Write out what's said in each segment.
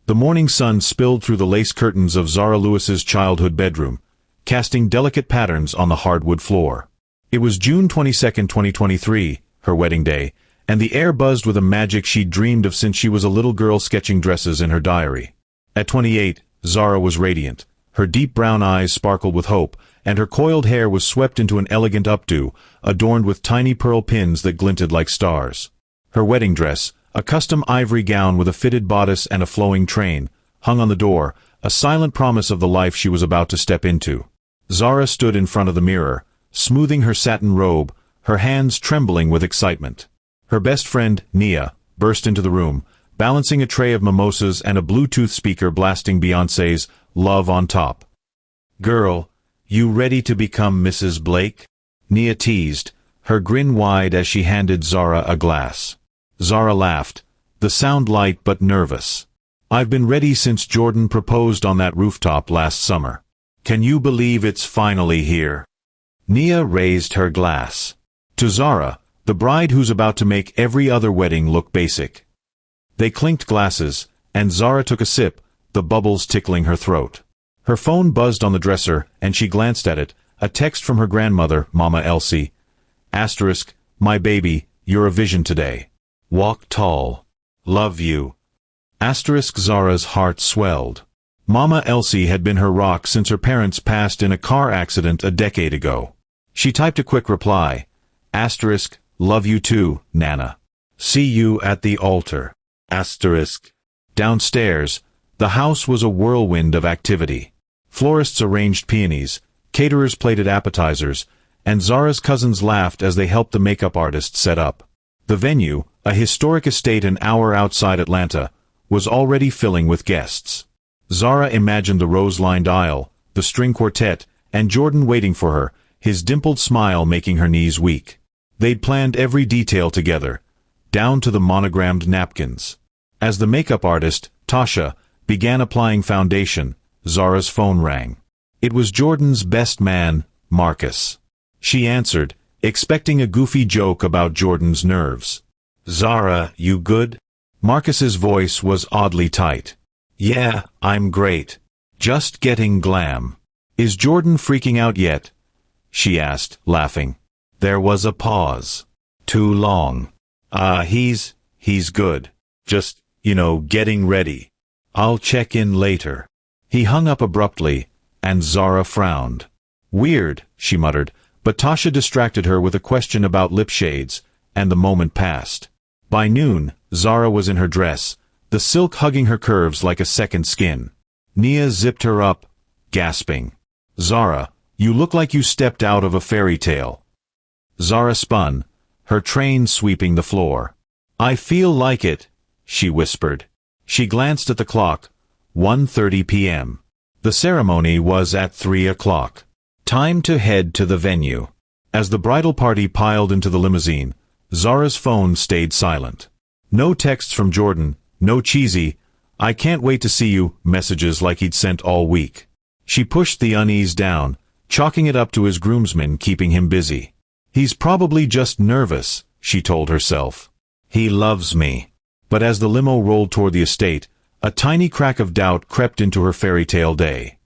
The morning sun spilled through the lace curtains of Zara Lewis's childhood bedroom, casting delicate patterns on the hardwood floor. It was June 22, 2023, her wedding day, and the air buzzed with a magic she'd dreamed of since she was a little girl sketching dresses in her diary. At 28, Zara was radiant. Her deep brown eyes sparkled with hope, and her coiled hair was swept into an elegant updo, adorned with tiny pearl pins that glinted like stars. Her wedding dress, a custom ivory gown with a fitted bodice and a flowing train, hung on the door, a silent promise of the life she was about to step into. Zara stood in front of the mirror, smoothing her satin robe, her hands trembling with excitement. Her best friend, Nia, burst into the room, balancing a tray of mimosas and a Bluetooth speaker blasting Beyoncé's Love on top. "Girl, you ready to become Mrs. Blake?" Nia teased, her grin wide as she handed Zara a glass. Zara laughed, the sound light but nervous. "I've been ready since Jordan proposed on that rooftop last summer. Can you believe it's finally here?" Nia raised her glass. To Zara, the bride who's about to make every other wedding look basic. They clinked glasses, and Zara took a sip, the bubbles tickling her throat. Her phone buzzed on the dresser, and she glanced at it, a text from her grandmother, Mama Elsie. Asterisk, "My baby, you're a vision today. Walk tall. Love you." Asterisk. Zara's heart swelled. Mama Elsie had been her rock since her parents passed in a car accident a decade ago. She typed a quick reply. Asterisk, "Love you too, Nana. See you at the altar." Asterisk. Downstairs, the house was a whirlwind of activity. Florists arranged peonies, caterers plated appetizers, and Zara's cousins laughed as they helped the makeup artist set up. The venue, a historic estate an hour outside Atlanta, was already filling with guests. Zara imagined the rose-lined aisle, the string quartet, and Jordan waiting for her, his dimpled smile making her knees weak. They'd planned every detail together, down to the monogrammed napkins. As the makeup artist, Tasha, began applying foundation, Zara's phone rang. It was Jordan's best man, Marcus. She answered, expecting a goofy joke about Jordan's nerves. "Zara, you good?" Marcus's voice was oddly tight. "Yeah, I'm great. Just getting glam." "Is Jordan freaking out yet?" she asked, laughing. There was a pause. "Too long." He's good. Just, getting ready. I'll check in later." He hung up abruptly, and Zara frowned. "Weird," she muttered, but Tasha distracted her with a question about lip shades, and the moment passed. By noon, Zara was in her dress, the silk hugging her curves like a second skin. Nia zipped her up, gasping. "Zara, you look like you stepped out of a fairy tale." Zara spun, her train sweeping the floor. "I feel like it," she whispered. She glanced at the clock. 1:30 p.m. The ceremony was at 3 o'clock. Time to head to the venue. As the bridal party piled into the limousine, Zara's phone stayed silent. No texts from Jordan, no cheesy, "I can't wait to see you" messages like he'd sent all week. She pushed the unease down, chalking it up to his groomsmen keeping him busy. "He's probably just nervous," she told herself. "He loves me." But as the limo rolled toward the estate, a tiny crack of doubt crept into her fairy tale day.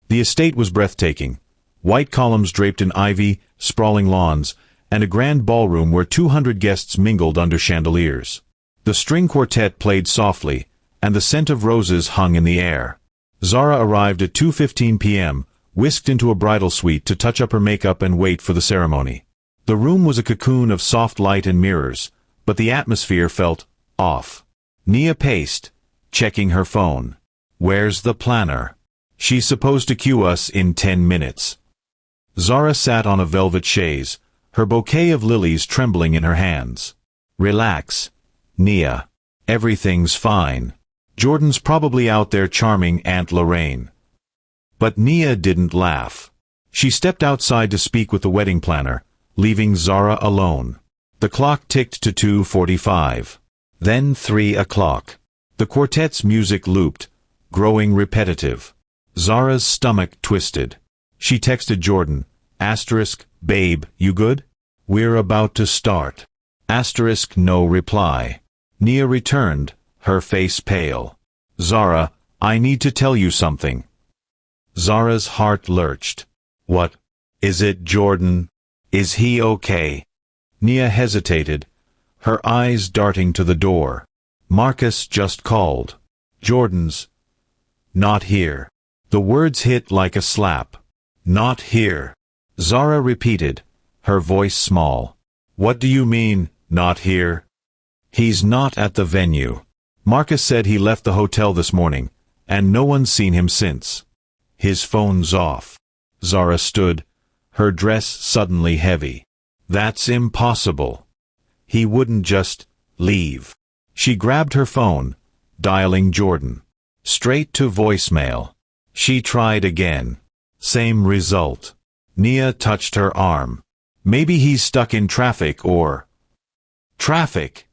The estate was breathtaking. White columns draped in ivy, sprawling lawns, and a grand ballroom where 200 guests mingled under chandeliers. The string quartet played softly, and the scent of roses hung in the air. Zara arrived at 2:15 p.m., whisked into a bridal suite to touch up her makeup and wait for the ceremony. The room was a cocoon of soft light and mirrors, but the atmosphere felt off. Nia paced, checking her phone. "Where's the planner? She's supposed to cue us in 10 minutes. Zara sat on a velvet chaise, her bouquet of lilies trembling in her hands. "Relax, Nia. Everything's fine. Jordan's probably out there charming Aunt Lorraine." But Nia didn't laugh. She stepped outside to speak with the wedding planner, leaving Zara alone. The clock ticked to 2:45. Then 3 o'clock. The quartet's music looped, growing repetitive. Zara's stomach twisted. She texted Jordan, "Babe, you good? We're about to start." No reply. Nia returned, her face pale. Zara, I need to tell you something. Zara's heart lurched. What? Is it Jordan? Is he okay? Nia hesitated, her eyes darting to the door. Marcus just called. Jordan's not here. The words hit like a slap. Not here. Zara repeated, her voice small. What do you mean, not here? He's not at the venue. Marcus said he left the hotel this morning, and no one's seen him since. His phone's off. Zara stood, her dress suddenly heavy. That's impossible. He wouldn't just leave. She grabbed her phone, dialing Jordan. Straight to voicemail. She tried again. Same result. Nia touched her arm. Maybe he's stuck in traffic or... Traffic!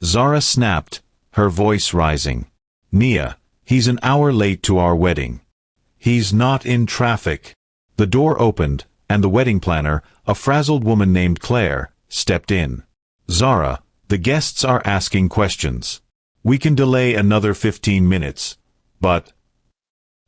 Zara snapped, her voice rising. Nia, he's an hour late to our wedding. He's not in traffic. The door opened, and the wedding planner, a frazzled woman named Claire, stepped in. Zara, the guests are asking questions. We can delay another 15 minutes, but...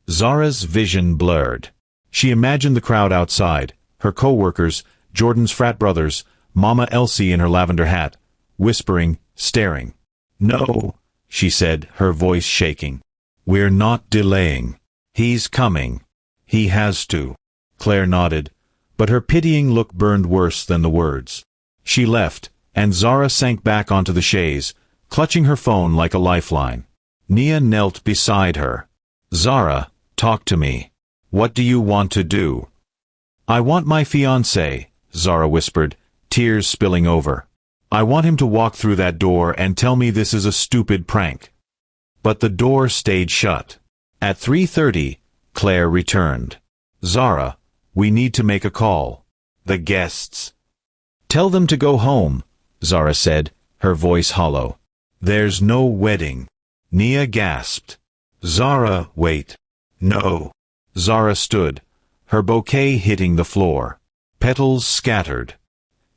Zara's vision blurred. She imagined the crowd outside, her co-workers, Jordan's frat brothers, Mama Elsie in her lavender hat, whispering, staring. No, she said, her voice shaking. We're not delaying. He's coming. He has to. Claire nodded, but her pitying look burned worse than the words. She left, and Zara sank back onto the chaise, clutching her phone like a lifeline. Nia knelt beside her. Zara, talk to me. What do you want to do? I want my fiancé, Zara whispered, tears spilling over. I want him to walk through that door and tell me this is a stupid prank. But the door stayed shut. At 3:30, Claire returned. Zara, we need to make a call. The guests. Tell them to go home, Zara said, her voice hollow. There's no wedding. Nia gasped. Zara, wait. No. Zara stood, her bouquet hitting the floor. Petals scattered.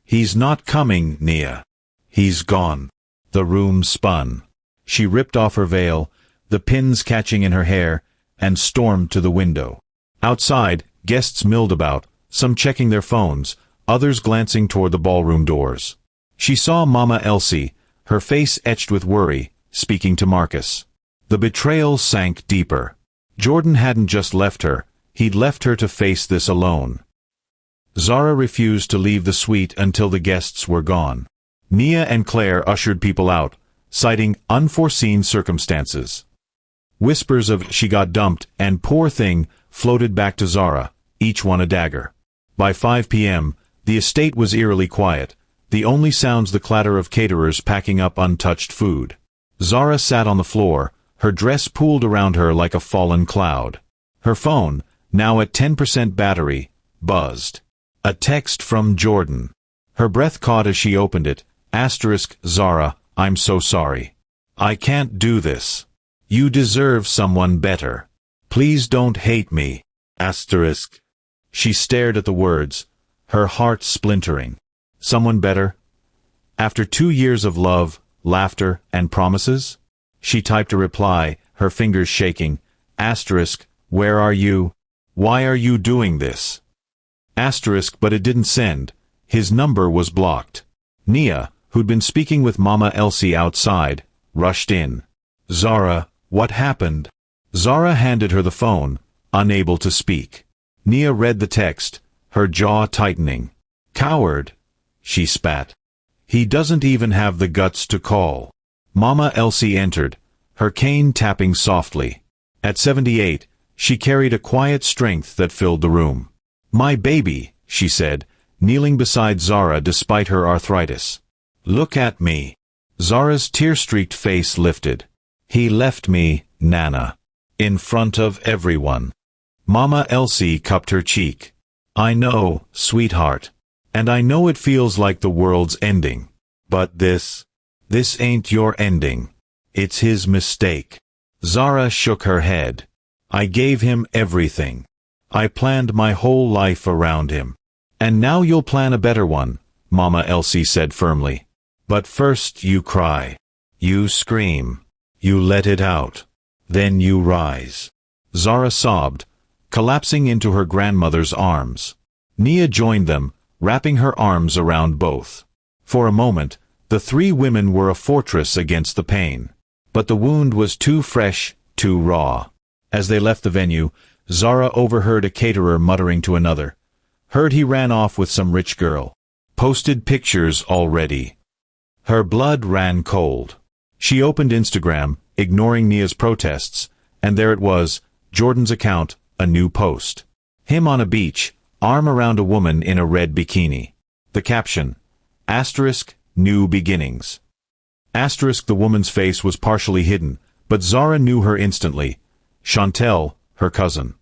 He's not coming, Nia. He's gone. The room spun. She ripped off her veil, the pins catching in her hair, and stormed to the window. Outside, guests milled about, some checking their phones, others glancing toward the ballroom doors. She saw Mama Elsie, her face etched with worry, speaking to Marcus. The betrayal sank deeper. Jordan hadn't just left her, he'd left her to face this alone. Zara refused to leave the suite until the guests were gone. Nia and Claire ushered people out, citing unforeseen circumstances. Whispers of "she got dumped" and "poor thing" floated back to Zara, each one a dagger. By 5 p.m., the estate was eerily quiet, the only sounds the clatter of caterers packing up untouched food. Zara sat on the floor, her dress pooled around her like a fallen cloud. Her phone, now at 10% battery, buzzed. A text from Jordan. Her breath caught as she opened it. Zara, I'm so sorry. I can't do this. You deserve someone better. Please don't hate me. She stared at the words, her heart splintering. Someone better? After 2 years of love, laughter, and promises? She typed a reply, her fingers shaking. Where are you? Why are you doing this? But it didn't send. His number was blocked. Nia, who'd been speaking with Mama Elsie outside, rushed in. Zara, what happened? Zara handed her the phone, unable to speak. Nia read the text, her jaw tightening. Coward, she spat. He doesn't even have the guts to call. Mama Elsie entered, her cane tapping softly. At 78, she carried a quiet strength that filled the room. My baby, she said, kneeling beside Zara despite her arthritis. Look at me. Zara's tear-streaked face lifted. He left me, Nana. In front of everyone. Mama Elsie cupped her cheek. I know, sweetheart. And I know it feels like the world's ending. But this ain't your ending. It's his mistake. Zara shook her head. I gave him everything. I planned my whole life around him. And now you'll plan a better one, Mama Elsie said firmly. But first you cry. You scream. You let it out. Then you rise. Zara sobbed, collapsing into her grandmother's arms. Nia joined them, wrapping her arms around both. For a moment, the three women were a fortress against the pain. But the wound was too fresh, too raw. As they left the venue, Zara overheard a caterer muttering to another. Heard he ran off with some rich girl. Posted pictures already. Her blood ran cold. She opened Instagram, ignoring Nia's protests, and there it was, Jordan's account, a new post. Him on a beach, arm around a woman in a red bikini. The caption, *New beginnings. The woman's face was partially hidden, but Zara knew her instantly. Chantel, her cousin.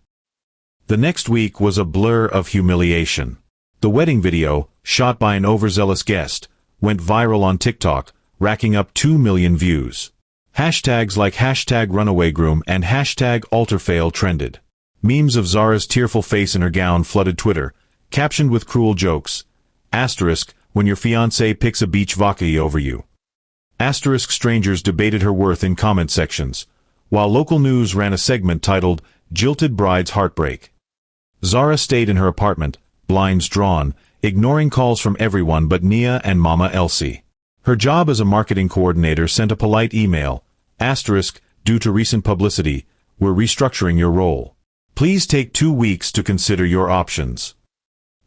The next week was a blur of humiliation. The wedding video, shot by an overzealous guest, went viral on TikTok, racking up 2 million views. Hashtags like #runawaygroom and #alterfail trended. Memes of Zara's tearful face in her gown flooded Twitter, captioned with cruel jokes. When your fiancé picks a beach vacay over you. Strangers debated her worth in comment sections, while local news ran a segment titled, Jilted Bride's Heartbreak. Zara stayed in her apartment, blinds drawn, ignoring calls from everyone but Nia and Mama Elsie. Her job as a marketing coordinator sent a polite email, due to recent publicity, we're restructuring your role. Please take 2 weeks to consider your options.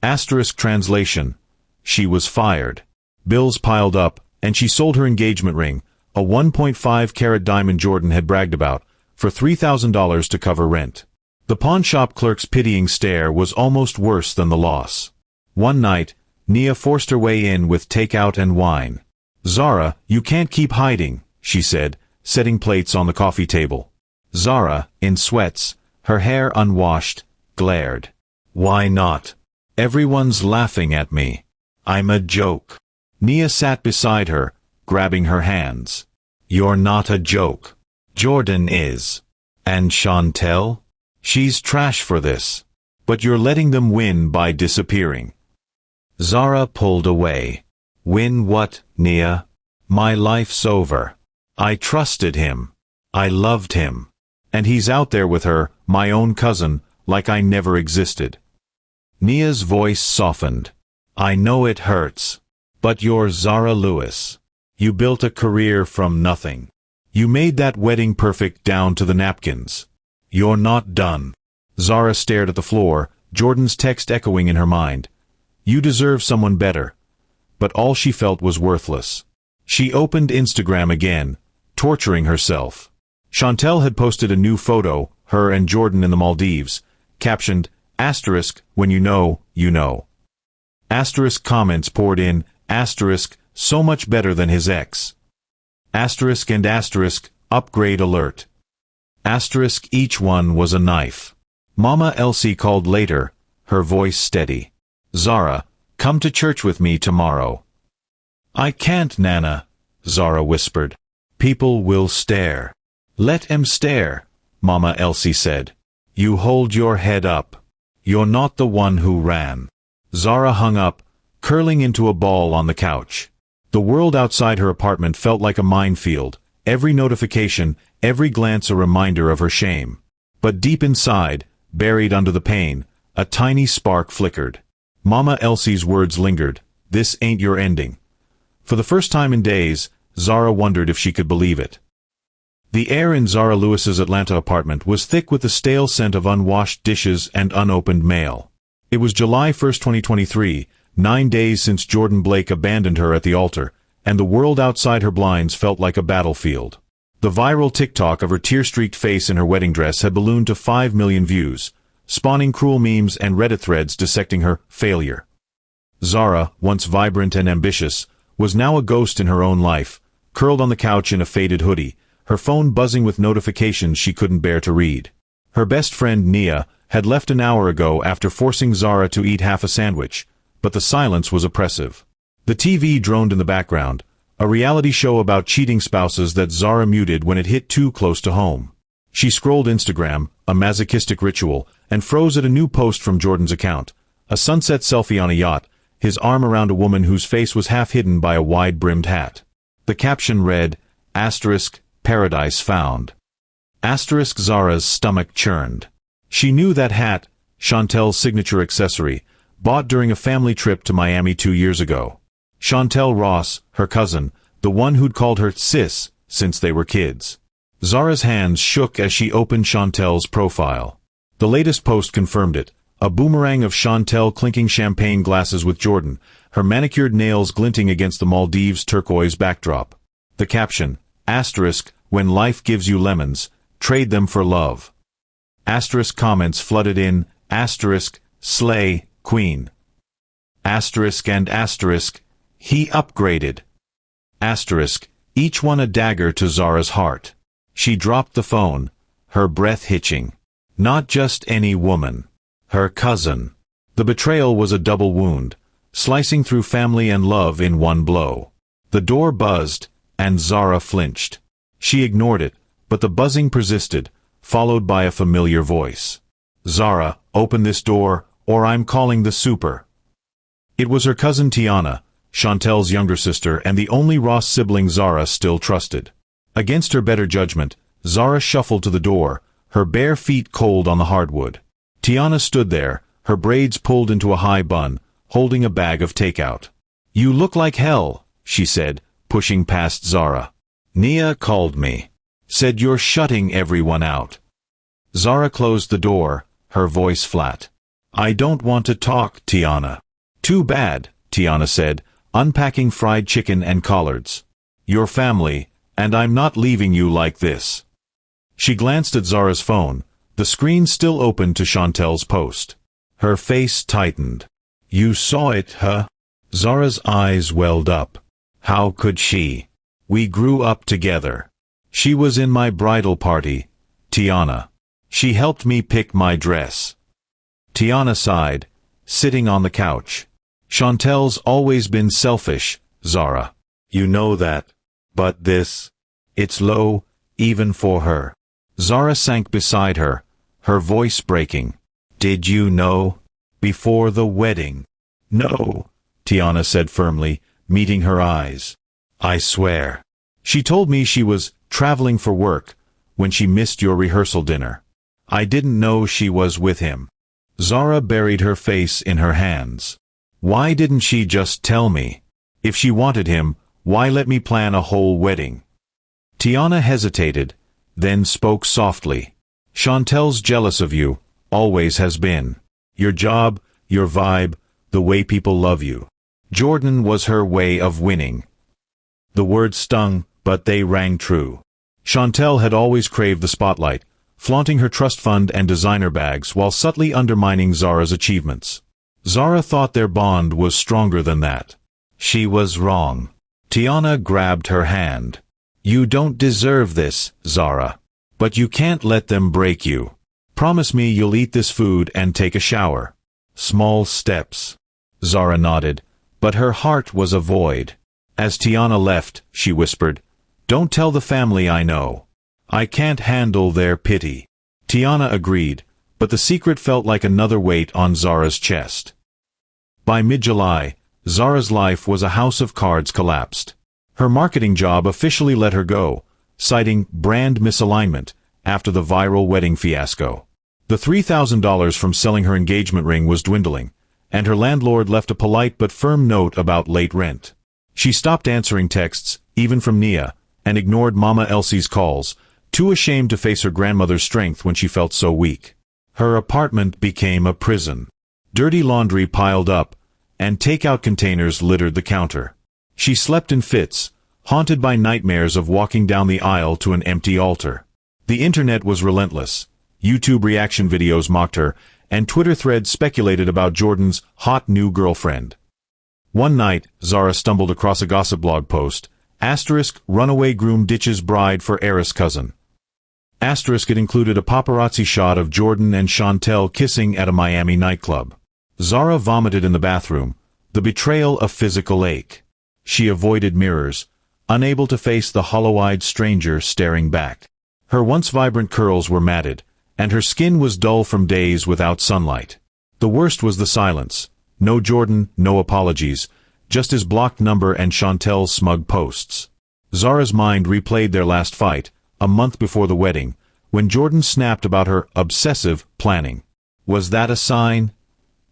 Translation. She was fired. Bills piled up, and she sold her engagement ring, a 1.5-carat diamond Jordan had bragged about, for $3,000 to cover rent. The pawnshop clerk's pitying stare was almost worse than the loss. One night, Nia forced her way in with takeout and wine. Zara, you can't keep hiding, she said, setting plates on the coffee table. Zara, in sweats, her hair unwashed, glared. Why not? Everyone's laughing at me. I'm a joke. Nia sat beside her, grabbing her hands. You're not a joke. Jordan is. And Chantel? She's trash for this. But you're letting them win by disappearing. Zara pulled away. Win what, Nia? My life's over. I trusted him. I loved him. And he's out there with her, my own cousin, like I never existed. Nia's voice softened. I know it hurts. But you're Zara Lewis. You built a career from nothing. You made that wedding perfect down to the napkins. You're not done. Zara stared at the floor, Jordan's text echoing in her mind. You deserve someone better. But all she felt was worthless. She opened Instagram again, torturing herself. Chantel had posted a new photo, her and Jordan in the Maldives, captioned, when you know, you know. Comments poured in, so much better than his ex. Upgrade alert. Each one was a knife. Mama Elsie called later, her voice steady. Zara, come to church with me tomorrow. I can't, Nana, Zara whispered. People will stare. Let 'em stare, Mama Elsie said. You hold your head up. You're not the one who ran. Zara hung up, curling into a ball on the couch. The world outside her apartment felt like a minefield, every notification, every glance a reminder of her shame. But deep inside, buried under the pain, a tiny spark flickered. Mama Elsie's words lingered, this ain't your ending. For the first time in days, Zara wondered if she could believe it. The air in Zara Lewis's Atlanta apartment was thick with the stale scent of unwashed dishes and unopened mail. It was July 1, 2023, 9 days since Jordan Blake abandoned her at the altar, and the world outside her blinds felt like a battlefield. The viral TikTok of her tear-streaked face in her wedding dress had ballooned to 5 million views, spawning cruel memes and Reddit threads dissecting her failure. Zara, once vibrant and ambitious, was now a ghost in her own life, curled on the couch in a faded hoodie, her phone buzzing with notifications she couldn't bear to read. Her best friend Nia had left an hour ago after forcing Zara to eat half a sandwich, but the silence was oppressive. The TV droned in the background, a reality show about cheating spouses that Zara muted when it hit too close to home. She scrolled Instagram, a masochistic ritual, and froze at a new post from Jordan's account, a sunset selfie on a yacht, his arm around a woman whose face was half hidden by a wide-brimmed hat. The caption read, *Paradise found. Zara's stomach churned. She knew that hat, Chantel's signature accessory, bought during a family trip to Miami 2 years ago. Chantel Ross, her cousin, the one who'd called her sis since they were kids. Zara's hands shook as she opened Chantel's profile. The latest post confirmed it, a boomerang of Chantel clinking champagne glasses with Jordan, her manicured nails glinting against the Maldives turquoise backdrop. The caption, "When life gives you lemons, trade them for love." Comments flooded in, "Slay, queen." "He upgraded." Each one a dagger to Zara's heart. She dropped the phone, her breath hitching. Not just any woman. Her cousin. The betrayal was a double wound, slicing through family and love in one blow. The door buzzed, and Zara flinched. She ignored it, but the buzzing persisted, followed by a familiar voice. "Zara, open this door, or I'm calling the super." It was her cousin Tiana, Chantel's younger sister and the only Ross sibling Zara still trusted. Against her better judgment, Zara shuffled to the door, her bare feet cold on the hardwood. Tiana stood there, her braids pulled into a high bun, holding a bag of takeout. "You look like hell," she said, pushing past Zara. "Nia called me. Said you're shutting everyone out." Zara closed the door, her voice flat. "I don't want to talk, Tiana." "Too bad," Tiana said, unpacking fried chicken and collards. "Your family, and I'm not leaving you like this." She glanced at Zara's phone, the screen still open to Chantel's post. Her face tightened. "You saw it, huh?" Zara's eyes welled up. "How could she? We grew up together. She was in my bridal party, Tiana. She helped me pick my dress." Tiana sighed, sitting on the couch. "Chantel's always been selfish, Zara. You know that. But this, it's low, even for her." Zara sank beside her, her voice breaking. "Did you know? Before the wedding?" "No," Tiana said firmly, meeting her eyes. "I swear. She told me she was traveling for work when she missed your rehearsal dinner. I didn't know she was with him." Zara buried her face in her hands. "Why didn't she just tell me? If she wanted him, why let me plan a whole wedding?" Tiana hesitated, then spoke softly. "Chantel's jealous of you, always has been. Your job, your vibe, the way people love you. Jordan was her way of winning." The words stung, but they rang true. Chantel had always craved the spotlight, flaunting her trust fund and designer bags while subtly undermining Zara's achievements. Zara thought their bond was stronger than that. She was wrong. Tiana grabbed her hand. "You don't deserve this, Zara. But you can't let them break you. Promise me you'll eat this food and take a shower." "Small steps." Zara nodded, but her heart was a void. As Tiana left, she whispered, "Don't tell the family I know. I can't handle their pity." Tiana agreed, but the secret felt like another weight on Zara's chest. By mid-July, Zara's life was a house of cards collapsed. Her marketing job officially let her go, citing brand misalignment after the viral wedding fiasco. The $3,000 from selling her engagement ring was dwindling, and her landlord left a polite but firm note about late rent. She stopped answering texts, even from Nia, and ignored Mama Elsie's calls, too ashamed to face her grandmother's strength when she felt so weak. Her apartment became a prison. Dirty laundry piled up, and takeout containers littered the counter. She slept in fits, haunted by nightmares of walking down the aisle to an empty altar. The internet was relentless. YouTube reaction videos mocked her, and Twitter threads speculated about Jordan's hot new girlfriend. One night, Zara stumbled across a gossip blog post, "Runaway groom ditches bride for heiress cousin." It included a paparazzi shot of Jordan and Chantel kissing at a Miami nightclub. Zara vomited in the bathroom, the betrayal a physical ache. She avoided mirrors, unable to face the hollow-eyed stranger staring back. Her once vibrant curls were matted, and her skin was dull from days without sunlight. The worst was the silence. No Jordan, no apologies, just his blocked number and Chantel's smug posts. Zara's mind replayed their last fight, a month before the wedding, when Jordan snapped about her obsessive planning. Was that a sign?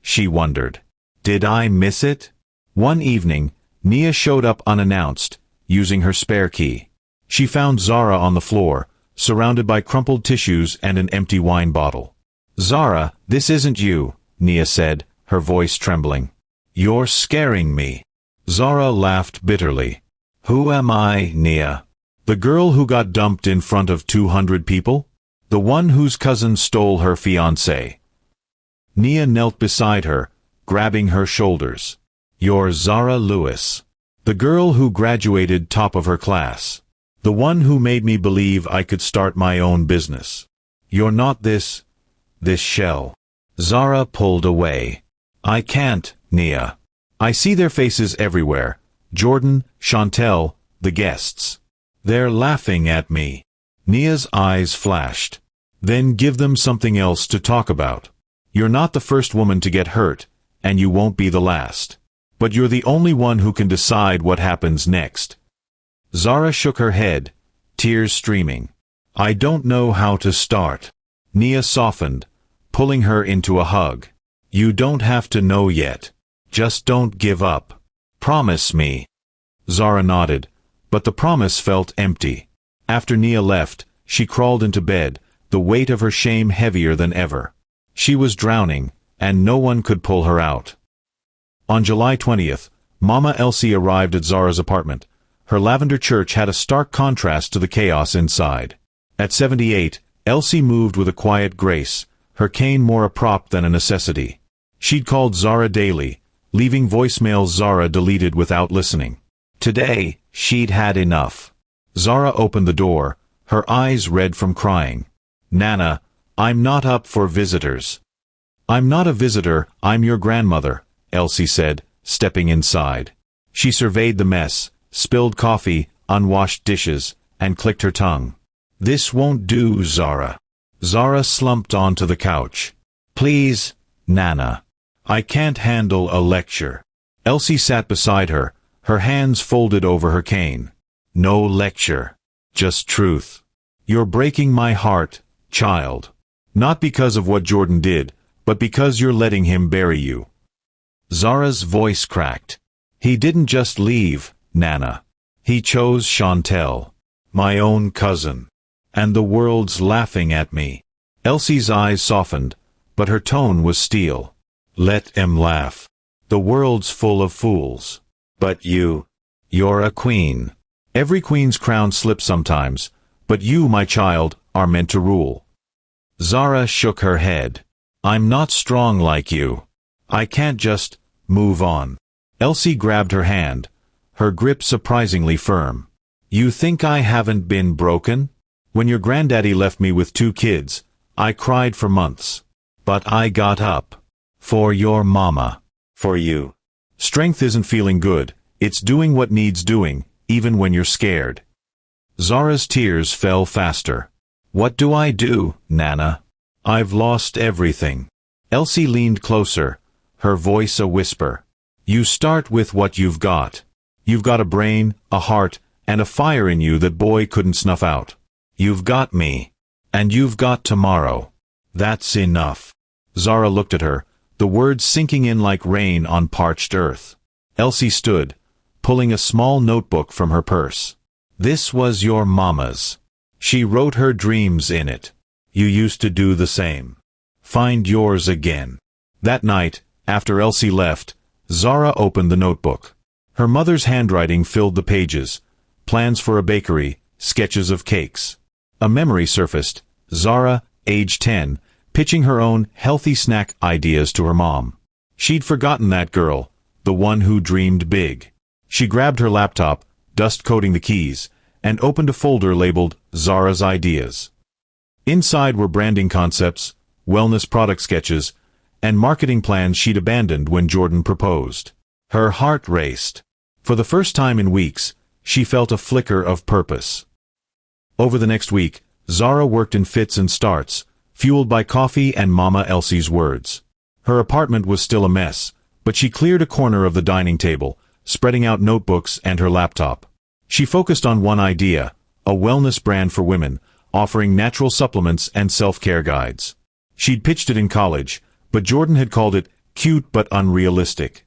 She wondered. Did I miss it? One evening, Nia showed up unannounced, using her spare key. She found Zara on the floor, surrounded by crumpled tissues and an empty wine bottle. Zara, this isn't you, Nia said, her voice trembling. You're scaring me. Zara laughed bitterly. Who am I, Nia? The girl who got dumped in front of 200 people? The one whose cousin stole her fiancé. Nia knelt beside her, grabbing her shoulders. You're Zara Lewis. The girl who graduated top of her class. The one who made me believe I could start my own business. You're not this shell. Zara pulled away. I can't, Nia. I see their faces everywhere. Jordan, Chantel, the guests. They're laughing at me. Nia's eyes flashed. Then give them something else to talk about. You're not the first woman to get hurt, and you won't be the last. But you're the only one who can decide what happens next. Zara shook her head, tears streaming. I don't know how to start. Nia softened, pulling her into a hug. You don't have to know yet. Just don't give up. Promise me. Zara nodded, but the promise felt empty. After Nia left, she crawled into bed, the weight of her shame heavier than ever. She was drowning, and no one could pull her out. On July 20th, Mama Elsie arrived at Zara's apartment. Her lavender church had a stark contrast to the chaos inside. At 78, Elsie moved with a quiet grace, her cane more a prop than a necessity. She'd called Zara daily, leaving voicemails Zara deleted without listening. Today, she'd had enough. Zara opened the door, her eyes red from crying. Nana, I'm not up for visitors. I'm not a visitor, I'm your grandmother, Elsie said, stepping inside. She surveyed the mess, spilled coffee, unwashed dishes, and clicked her tongue. This won't do, Zara. Zara slumped onto the couch. Please, Nana. I can't handle a lecture. Elsie sat beside her, her hands folded over her cane. No lecture. Just truth. You're breaking my heart, child. Not because of what Jordan did, but because you're letting him bury you. Zara's voice cracked. He didn't just leave, Nana. He chose Chantel. My own cousin. And the world's laughing at me. Elsie's eyes softened, but her tone was steel. Let 'em laugh. The world's full of fools. But you're a queen. Every queen's crown slips sometimes, but you, my child, are meant to rule. Zara shook her head. I'm not strong like you. I can't just move on. Elsie grabbed her hand, her grip surprisingly firm. You think I haven't been broken? When your granddaddy left me with 2 kids, I cried for months. But I got up. For your mama. For you. Strength isn't feeling good, it's doing what needs doing, even when you're scared. Zara's tears fell faster. What do I do, Nana? I've lost everything. Elsie leaned closer, her voice a whisper. You start with what you've got. You've got a brain, a heart, and a fire in you that boy couldn't snuff out. You've got me. And you've got tomorrow. That's enough. Zara looked at her, the words sinking in like rain on parched earth. Elsie stood, pulling a small notebook from her purse. This was your mama's. She wrote her dreams in it. You used to do the same. Find yours again. That night, after Elsie left, Zara opened the notebook. Her mother's handwriting filled the pages. Plans for a bakery, sketches of cakes. A memory surfaced. Zara, age 10, pitching her own healthy snack ideas to her mom. She'd forgotten that girl, the one who dreamed big. She grabbed her laptop, dust-coating the keys, and opened a folder labeled Zara's Ideas. Inside were branding concepts, wellness product sketches, and marketing plans she'd abandoned when Jordan proposed. Her heart raced. For the first time in weeks, she felt a flicker of purpose. Over the next week, Zara worked in fits and starts, fueled by coffee and Mama Elsie's words. Her apartment was still a mess, but she cleared a corner of the dining table, spreading out notebooks and her laptop. She focused on one idea, a wellness brand for women, offering natural supplements and self-care guides. She'd pitched it in college, but Jordan had called it cute but unrealistic.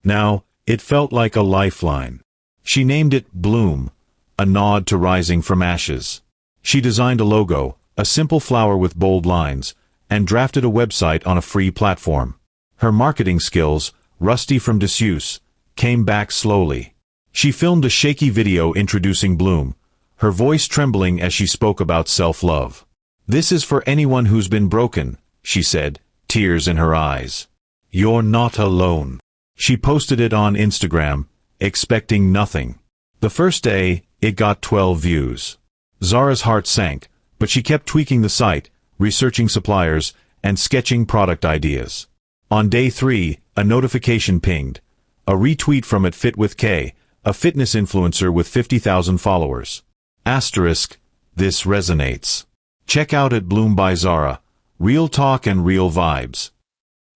Now, it felt like a lifeline. She named it Bloom, a nod to rising from ashes. She designed a logo, a simple flower with bold lines, and drafted a website on a free platform. Her marketing skills, rusty from disuse, came back slowly. She filmed a shaky video introducing Bloom, her voice trembling as she spoke about self-love. "This is for anyone who's been broken," she said, tears in her eyes. "You're not alone." She posted it on Instagram, expecting nothing. The first day, it got 12 views. Zara's heart sank, but she kept tweaking the site, researching suppliers, and sketching product ideas. On day 3, a notification pinged. A retweet from @FitWithK, a fitness influencer with 50,000 followers. Asterisk, this resonates. Check out @Bloom by Zara. Real talk and real vibes.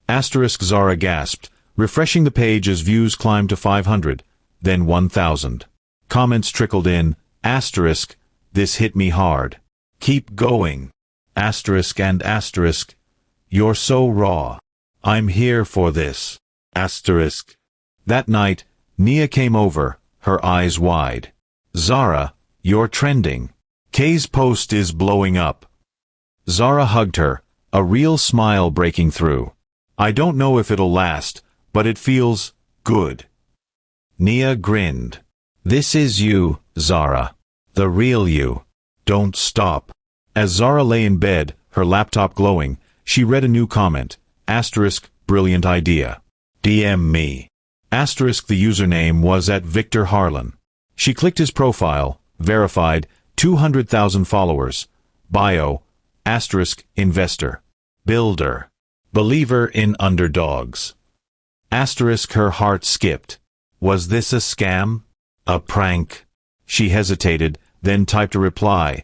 Asterisk, Zara gasped, refreshing the page as views climbed to 500, then 1,000. Comments trickled in. Asterisk, this hit me hard. Keep going. Asterisk and asterisk. You're so raw. I'm here for this. Asterisk. That night, Nia came over, her eyes wide. Zara, you're trending. Kay's post is blowing up. Zara hugged her, a real smile breaking through. I don't know if it'll last, but it feels good. Nia grinned. This is you, Zara. The real you. Don't stop. As Zara lay in bed, her laptop glowing, she read a new comment. Asterisk, brilliant idea. DM me. Asterisk, the username was @Victor Harlan. She clicked his profile, verified, 200,000 followers. Bio, asterisk, investor. Builder. Believer in underdogs. Asterisk, her heart skipped. Was this a scam? A prank? She hesitated, then typed a reply.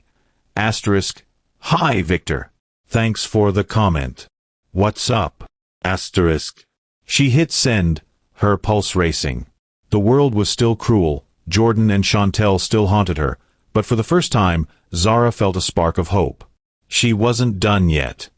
Asterisk, hi Victor. Thanks for the comment. What's up? Asterisk. She hit send, her pulse racing. The world was still cruel, Jordan and Chantel still haunted her, but for the first time, Zara felt a spark of hope. She wasn't done yet.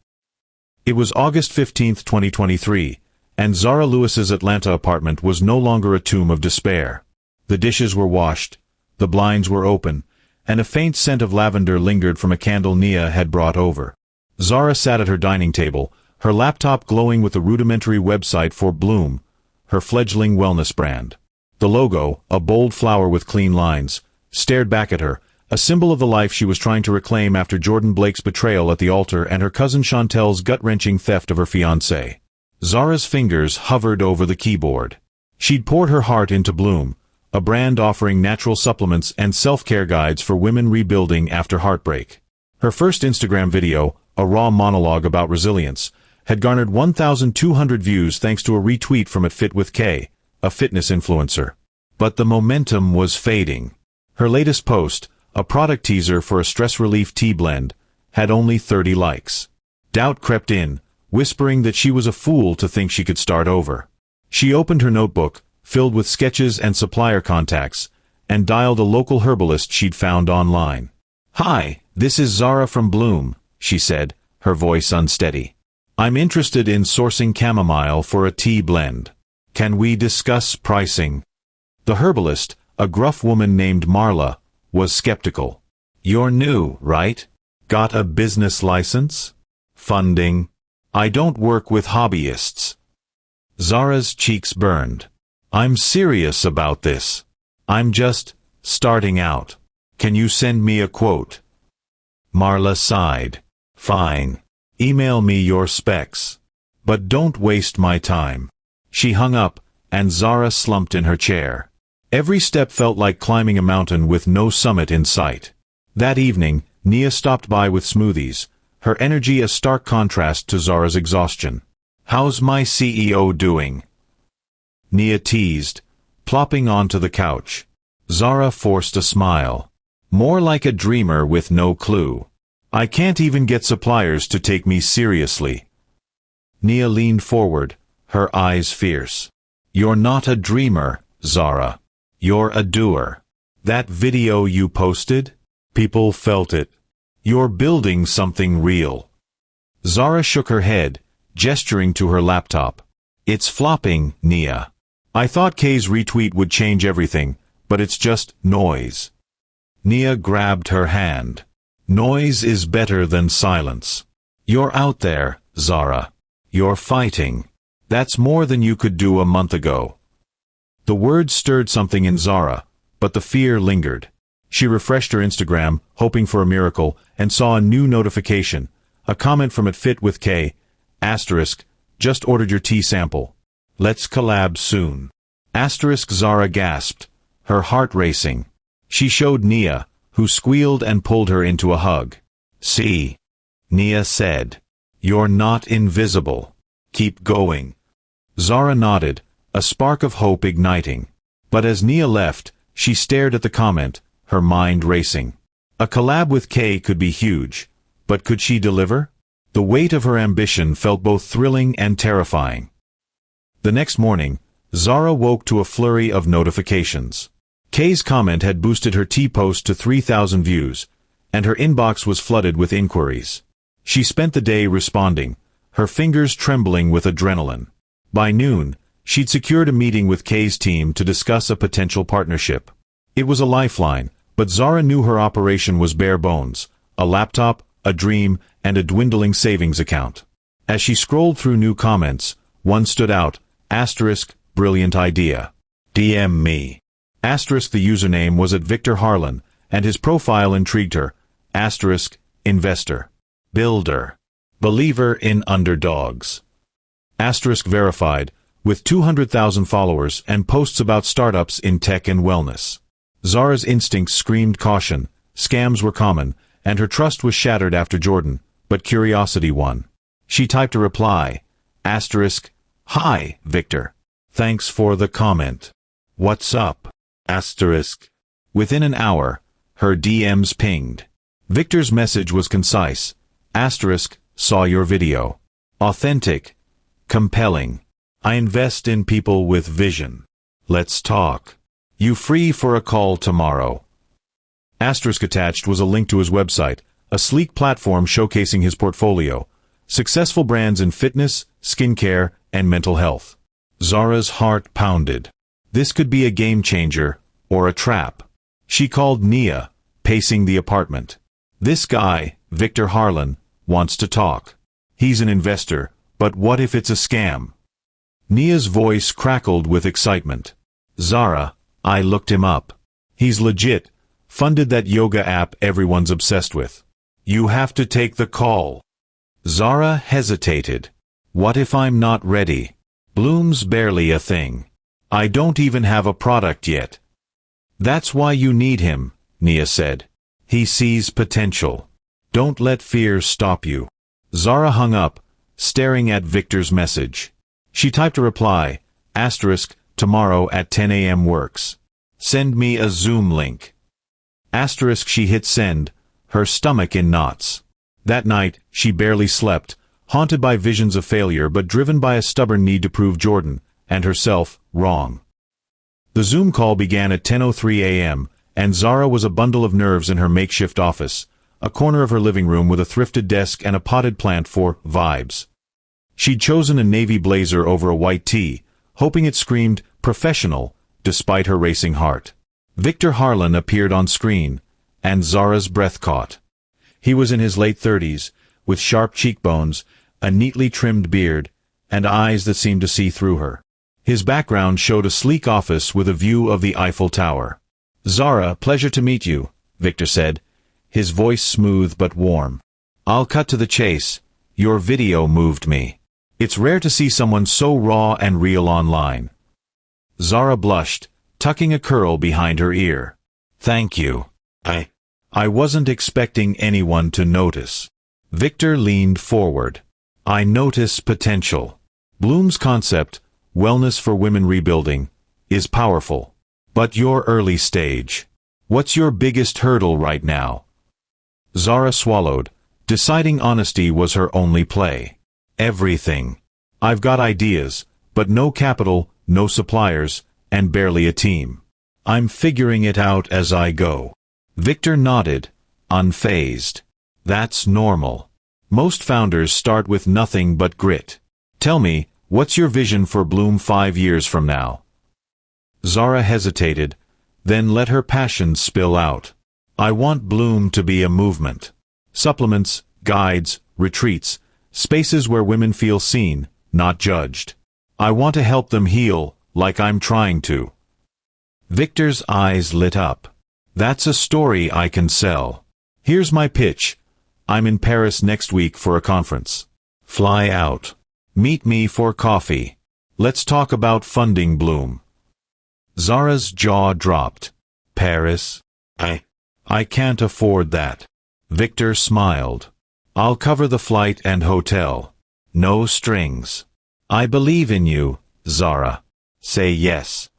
It was August 15, 2023, and Zara Lewis's Atlanta apartment was no longer a tomb of despair. The dishes were washed, the blinds were open, and a faint scent of lavender lingered from a candle Nia had brought over. Zara sat at her dining table, her laptop glowing with the rudimentary website for Bloom, her fledgling wellness brand. The logo, a bold flower with clean lines, stared back at her, a symbol of the life she was trying to reclaim after Jordan Blake's betrayal at the altar and her cousin Chantel's gut-wrenching theft of her fiancé. Zara's fingers hovered over the keyboard. She'd poured her heart into Bloom, a brand offering natural supplements and self-care guides for women rebuilding after heartbreak. Her first Instagram video, a raw monologue about resilience, had garnered 1,200 views thanks to a retweet from @FitWithK, a fitness influencer. But the momentum was fading. Her latest post, a product teaser for a stress relief tea blend, had only 30 likes. Doubt crept in, whispering that she was a fool to think she could start over. She opened her notebook, filled with sketches and supplier contacts, and dialed a local herbalist she'd found online. Hi, this is Zara from Bloom, she said, her voice unsteady. I'm interested in sourcing chamomile for a tea blend. Can we discuss pricing? The herbalist, a gruff woman named Marla, was skeptical. You're new, right? Got a business license? Funding? I don't work with hobbyists. Zara's cheeks burned. I'm serious about this. I'm just starting out. Can you send me a quote? Marla sighed. Fine. Email me your specs. But don't waste my time. She hung up, and Zara slumped in her chair. Every step felt like climbing a mountain with no summit in sight. That evening, Nia stopped by with smoothies, her energy a stark contrast to Zara's exhaustion. How's my CEO doing? Nia teased, plopping onto the couch. Zara forced a smile. More like a dreamer with no clue. I can't even get suppliers to take me seriously. Nia leaned forward, her eyes fierce. You're not a dreamer, Zara. You're a doer. That video you posted? People felt it. You're building something real. Zara shook her head, gesturing to her laptop. It's flopping, Nia. I thought Kay's retweet would change everything, but it's just noise. Nia grabbed her hand. Noise is better than silence. You're out there, Zara. You're fighting. That's more than you could do a month ago. The words stirred something in Zara, but the fear lingered. She refreshed her Instagram, hoping for a miracle, and saw a new notification. A comment from @FitWithK, asterisk, just ordered your tea sample. Let's collab soon. Asterisk Zara gasped, her heart racing. She showed Nia, who squealed and pulled her into a hug. See? Nia said. You're not invisible. Keep going. Zara nodded, a spark of hope igniting. But as Nia left, she stared at the comment, her mind racing. A collab with Kay could be huge, but could she deliver? The weight of her ambition felt both thrilling and terrifying. The next morning, Zara woke to a flurry of notifications. Kay's comment had boosted her tea post to 3,000 views, and her inbox was flooded with inquiries. She spent the day responding, her fingers trembling with adrenaline. By noon, she'd secured a meeting with Kay's team to discuss a potential partnership. It was a lifeline, but Zara knew her operation was bare bones, a laptop, a dream, and a dwindling savings account. As she scrolled through new comments, one stood out, asterisk, brilliant idea. DM me. Asterisk the username was @Victor Harlan, and his profile intrigued her, asterisk, investor. Builder. Believer in underdogs. Asterisk verified, with 200,000 followers and posts about startups in tech and wellness. Zara's instincts screamed caution, scams were common, and her trust was shattered after Jordan, but curiosity won. She typed a reply, asterisk, Hi, Victor. Thanks for the comment. What's up? Asterisk. Within an hour, her DMs pinged. Victor's message was concise, asterisk, saw your video. Authentic. Compelling. I invest in people with vision. Let's talk. You free for a call tomorrow? Asterisk attached was a link to his website, a sleek platform showcasing his portfolio, successful brands in fitness, skincare, and mental health. Zara's heart pounded. This could be a game changer, or a trap. She called Nia, pacing the apartment. This guy, Victor Harlan, wants to talk. He's an investor, but what if it's a scam? Nia's voice crackled with excitement. Zara, I looked him up. He's legit, funded that yoga app everyone's obsessed with. You have to take the call. Zara hesitated. What if I'm not ready? Bloom's barely a thing. I don't even have a product yet. That's why you need him, Nia said. He sees potential. Don't let fear stop you. Zara hung up, staring at Victor's message. She typed a reply, asterisk, tomorrow at 10 a.m. works. Send me a Zoom link. Asterisk she hit send, her stomach in knots. That night, she barely slept, haunted by visions of failure but driven by a stubborn need to prove Jordan, and herself, wrong. The Zoom call began at 10:03 a.m., and Zara was a bundle of nerves in her makeshift office, a corner of her living room with a thrifted desk and a potted plant for vibes. She'd chosen a navy blazer over a white tee, hoping it screamed professional, despite her racing heart. Victor Harlan appeared on screen, and Zara's breath caught. He was in his late 30s, with sharp cheekbones, a neatly trimmed beard, and eyes that seemed to see through her. His background showed a sleek office with a view of the Eiffel Tower. Zara, pleasure to meet you, Victor said, his voice smooth but warm. I'll cut to the chase. Your video moved me. It's rare to see someone so raw and real online. Zara blushed, tucking a curl behind her ear. Thank you. I wasn't expecting anyone to notice. Victor leaned forward. I notice potential. Bloom's concept, wellness for women rebuilding, is powerful. But you're early stage. What's your biggest hurdle right now? Zara swallowed, deciding honesty was her only play. Everything. I've got ideas, but no capital, no suppliers, and barely a team. I'm figuring it out as I go. Victor nodded, unfazed. That's normal. Most founders start with nothing but grit. Tell me, what's your vision for Bloom 5 years from now? Zara hesitated, then let her passion spill out. I want Bloom to be a movement. Supplements, guides, retreats, spaces where women feel seen, not judged. I want to help them heal, like I'm trying to. Victor's eyes lit up. That's a story I can sell. Here's my pitch. I'm in Paris next week for a conference. Fly out. Meet me for coffee. Let's talk about funding Bloom. Zara's jaw dropped. Paris? I can't afford that. Victor smiled. I'll cover the flight and hotel. No strings. I believe in you, Zara. Say yes.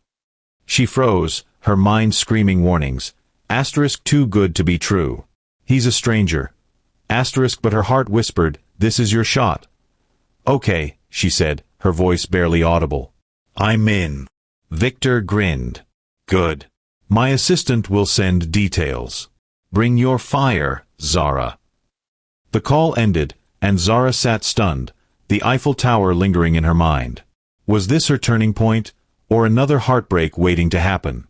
She froze, her mind screaming warnings. Asterisk too good to be true. He's a stranger. Asterisk but her heart whispered, this is your shot. Okay, she said, her voice barely audible. I'm in. Victor grinned. Good. My assistant will send details. Bring your fire, Zara. The call ended, and Zara sat stunned, the Eiffel Tower lingering in her mind. Was this her turning point, or another heartbreak waiting to happen?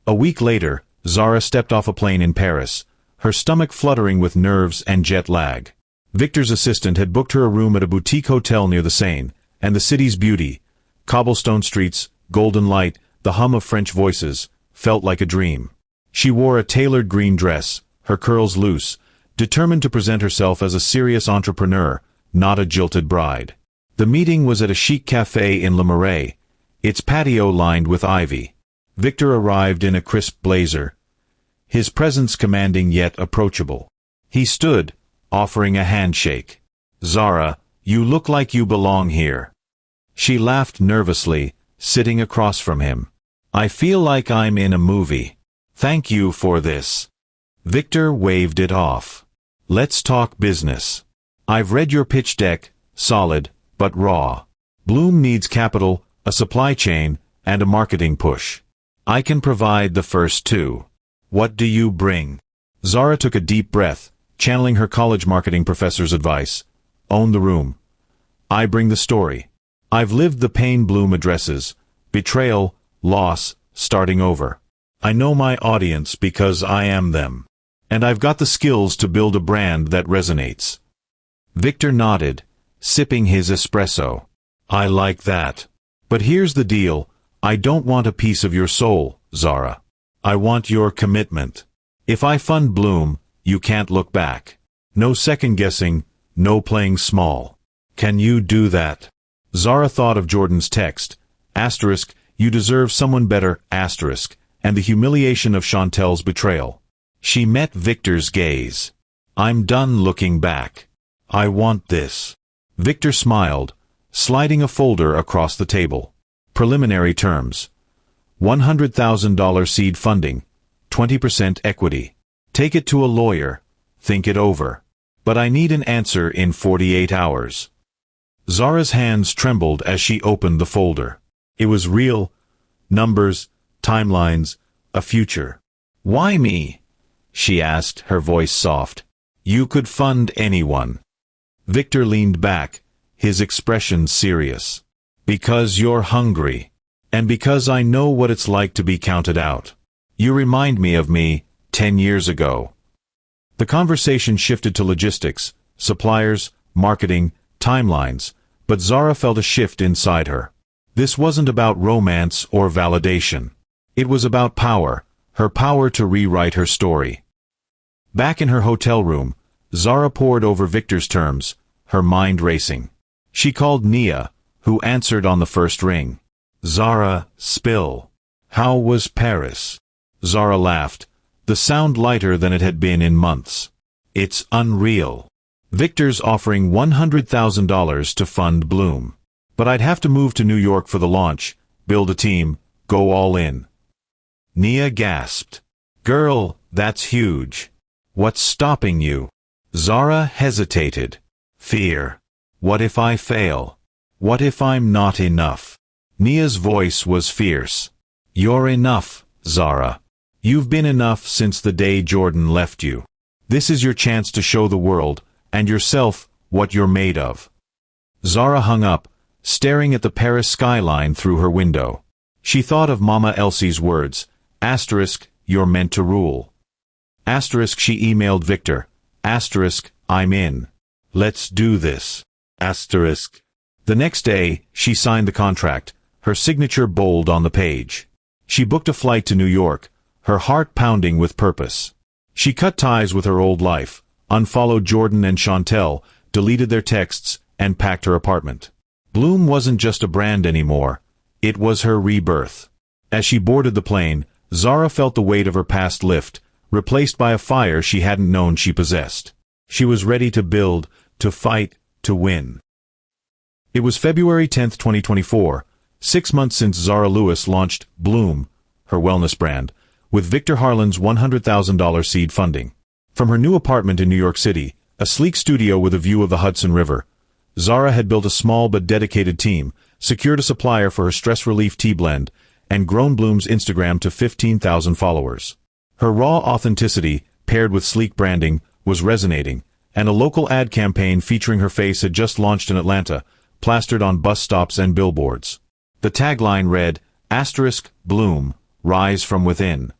A week later, Zara stepped off a plane in Paris, her stomach fluttering with nerves and jet lag. Victor's assistant had booked her a room at a boutique hotel near the Seine, and the city's beauty, cobblestone streets, golden light, the hum of French voices, felt like a dream. She wore a tailored green dress, her curls loose, determined to present herself as a serious entrepreneur, not a jilted bride. The meeting was at a chic café in Le Marais, its patio lined with ivy. Victor arrived in a crisp blazer, his presence commanding yet approachable. He stood, offering a handshake. Zara, you look like you belong here. She laughed nervously, sitting across from him. I feel like I'm in a movie. Thank you for this. Victor waved it off. Let's talk business. I've read your pitch deck, solid, but raw. Bloom needs capital, a supply chain, and a marketing push. I can provide the first two. What do you bring? Zara took a deep breath, channeling her college marketing professor's advice. Own the room. I bring the story. I've lived the pain Bloom addresses, betrayal, loss, starting over. I know my audience because I am them. And I've got the skills to build a brand that resonates. Victor nodded, sipping his espresso. I like that. But here's the deal. I don't want a piece of your soul, Zara. I want your commitment. If I fund Bloom, you can't look back. No second-guessing, no playing small. Can you do that? Zara thought of Jordan's text, asterisk, you deserve someone better, asterisk, and the humiliation of Chantel's betrayal. She met Victor's gaze. I'm done looking back. I want this. Victor smiled, sliding a folder across the table. Preliminary terms. $100,000 seed funding, 20% equity. Take it to a lawyer, think it over. But I need an answer in 48 hours. Zara's hands trembled as she opened the folder. It was real, numbers, timelines, a future. Why me? She asked, her voice soft. You could fund anyone. Victor leaned back, his expression serious. Because you're hungry. And because I know what it's like to be counted out. You remind me of me, 10 years ago. The conversation shifted to logistics, suppliers, marketing, timelines, but Zara felt a shift inside her. This wasn't about romance or validation. It was about power, her power to rewrite her story. Back in her hotel room, Zara pored over Victor's terms, her mind racing. She called Nia, who answered on the first ring. Zara, spill. How was Paris? Zara laughed, the sound lighter than it had been in months. It's unreal. Victor's offering $100,000 to fund Bloom. But I'd have to move to New York for the launch, build a team, go all in. Nia gasped. Girl, that's huge. What's stopping you? Zara hesitated. Fear. What if I fail? What if I'm not enough? Nia's voice was fierce. You're enough, Zara. You've been enough since the day Jordan left you. This is your chance to show the world, and yourself, what you're made of." Zara hung up, staring at the Paris skyline through her window. She thought of Mama Elsie's words, "You're meant to rule." She emailed Victor, "I'm in. Let's do this." The next day, she signed the contract, her signature bold on the page. She booked a flight to New York, her heart pounding with purpose. She cut ties with her old life, unfollowed Jordan and Chantel, deleted their texts, and packed her apartment. Bloom wasn't just a brand anymore. It was her rebirth. As she boarded the plane, Zara felt the weight of her past lift, replaced by a fire she hadn't known she possessed. She was ready to build, to fight, to win. It was February 10, 2024, 6 months since Zara Lewis launched Bloom, her wellness brand, with Victor Harlan's $100,000 seed funding. From her new apartment in New York City, a sleek studio with a view of the Hudson River, Zara had built a small but dedicated team, secured a supplier for her stress relief tea blend, and grown Bloom's Instagram to 15,000 followers. Her raw authenticity, paired with sleek branding, was resonating, and a local ad campaign featuring her face had just launched in Atlanta, plastered on bus stops and billboards. The tagline read, "Bloom, rise from within."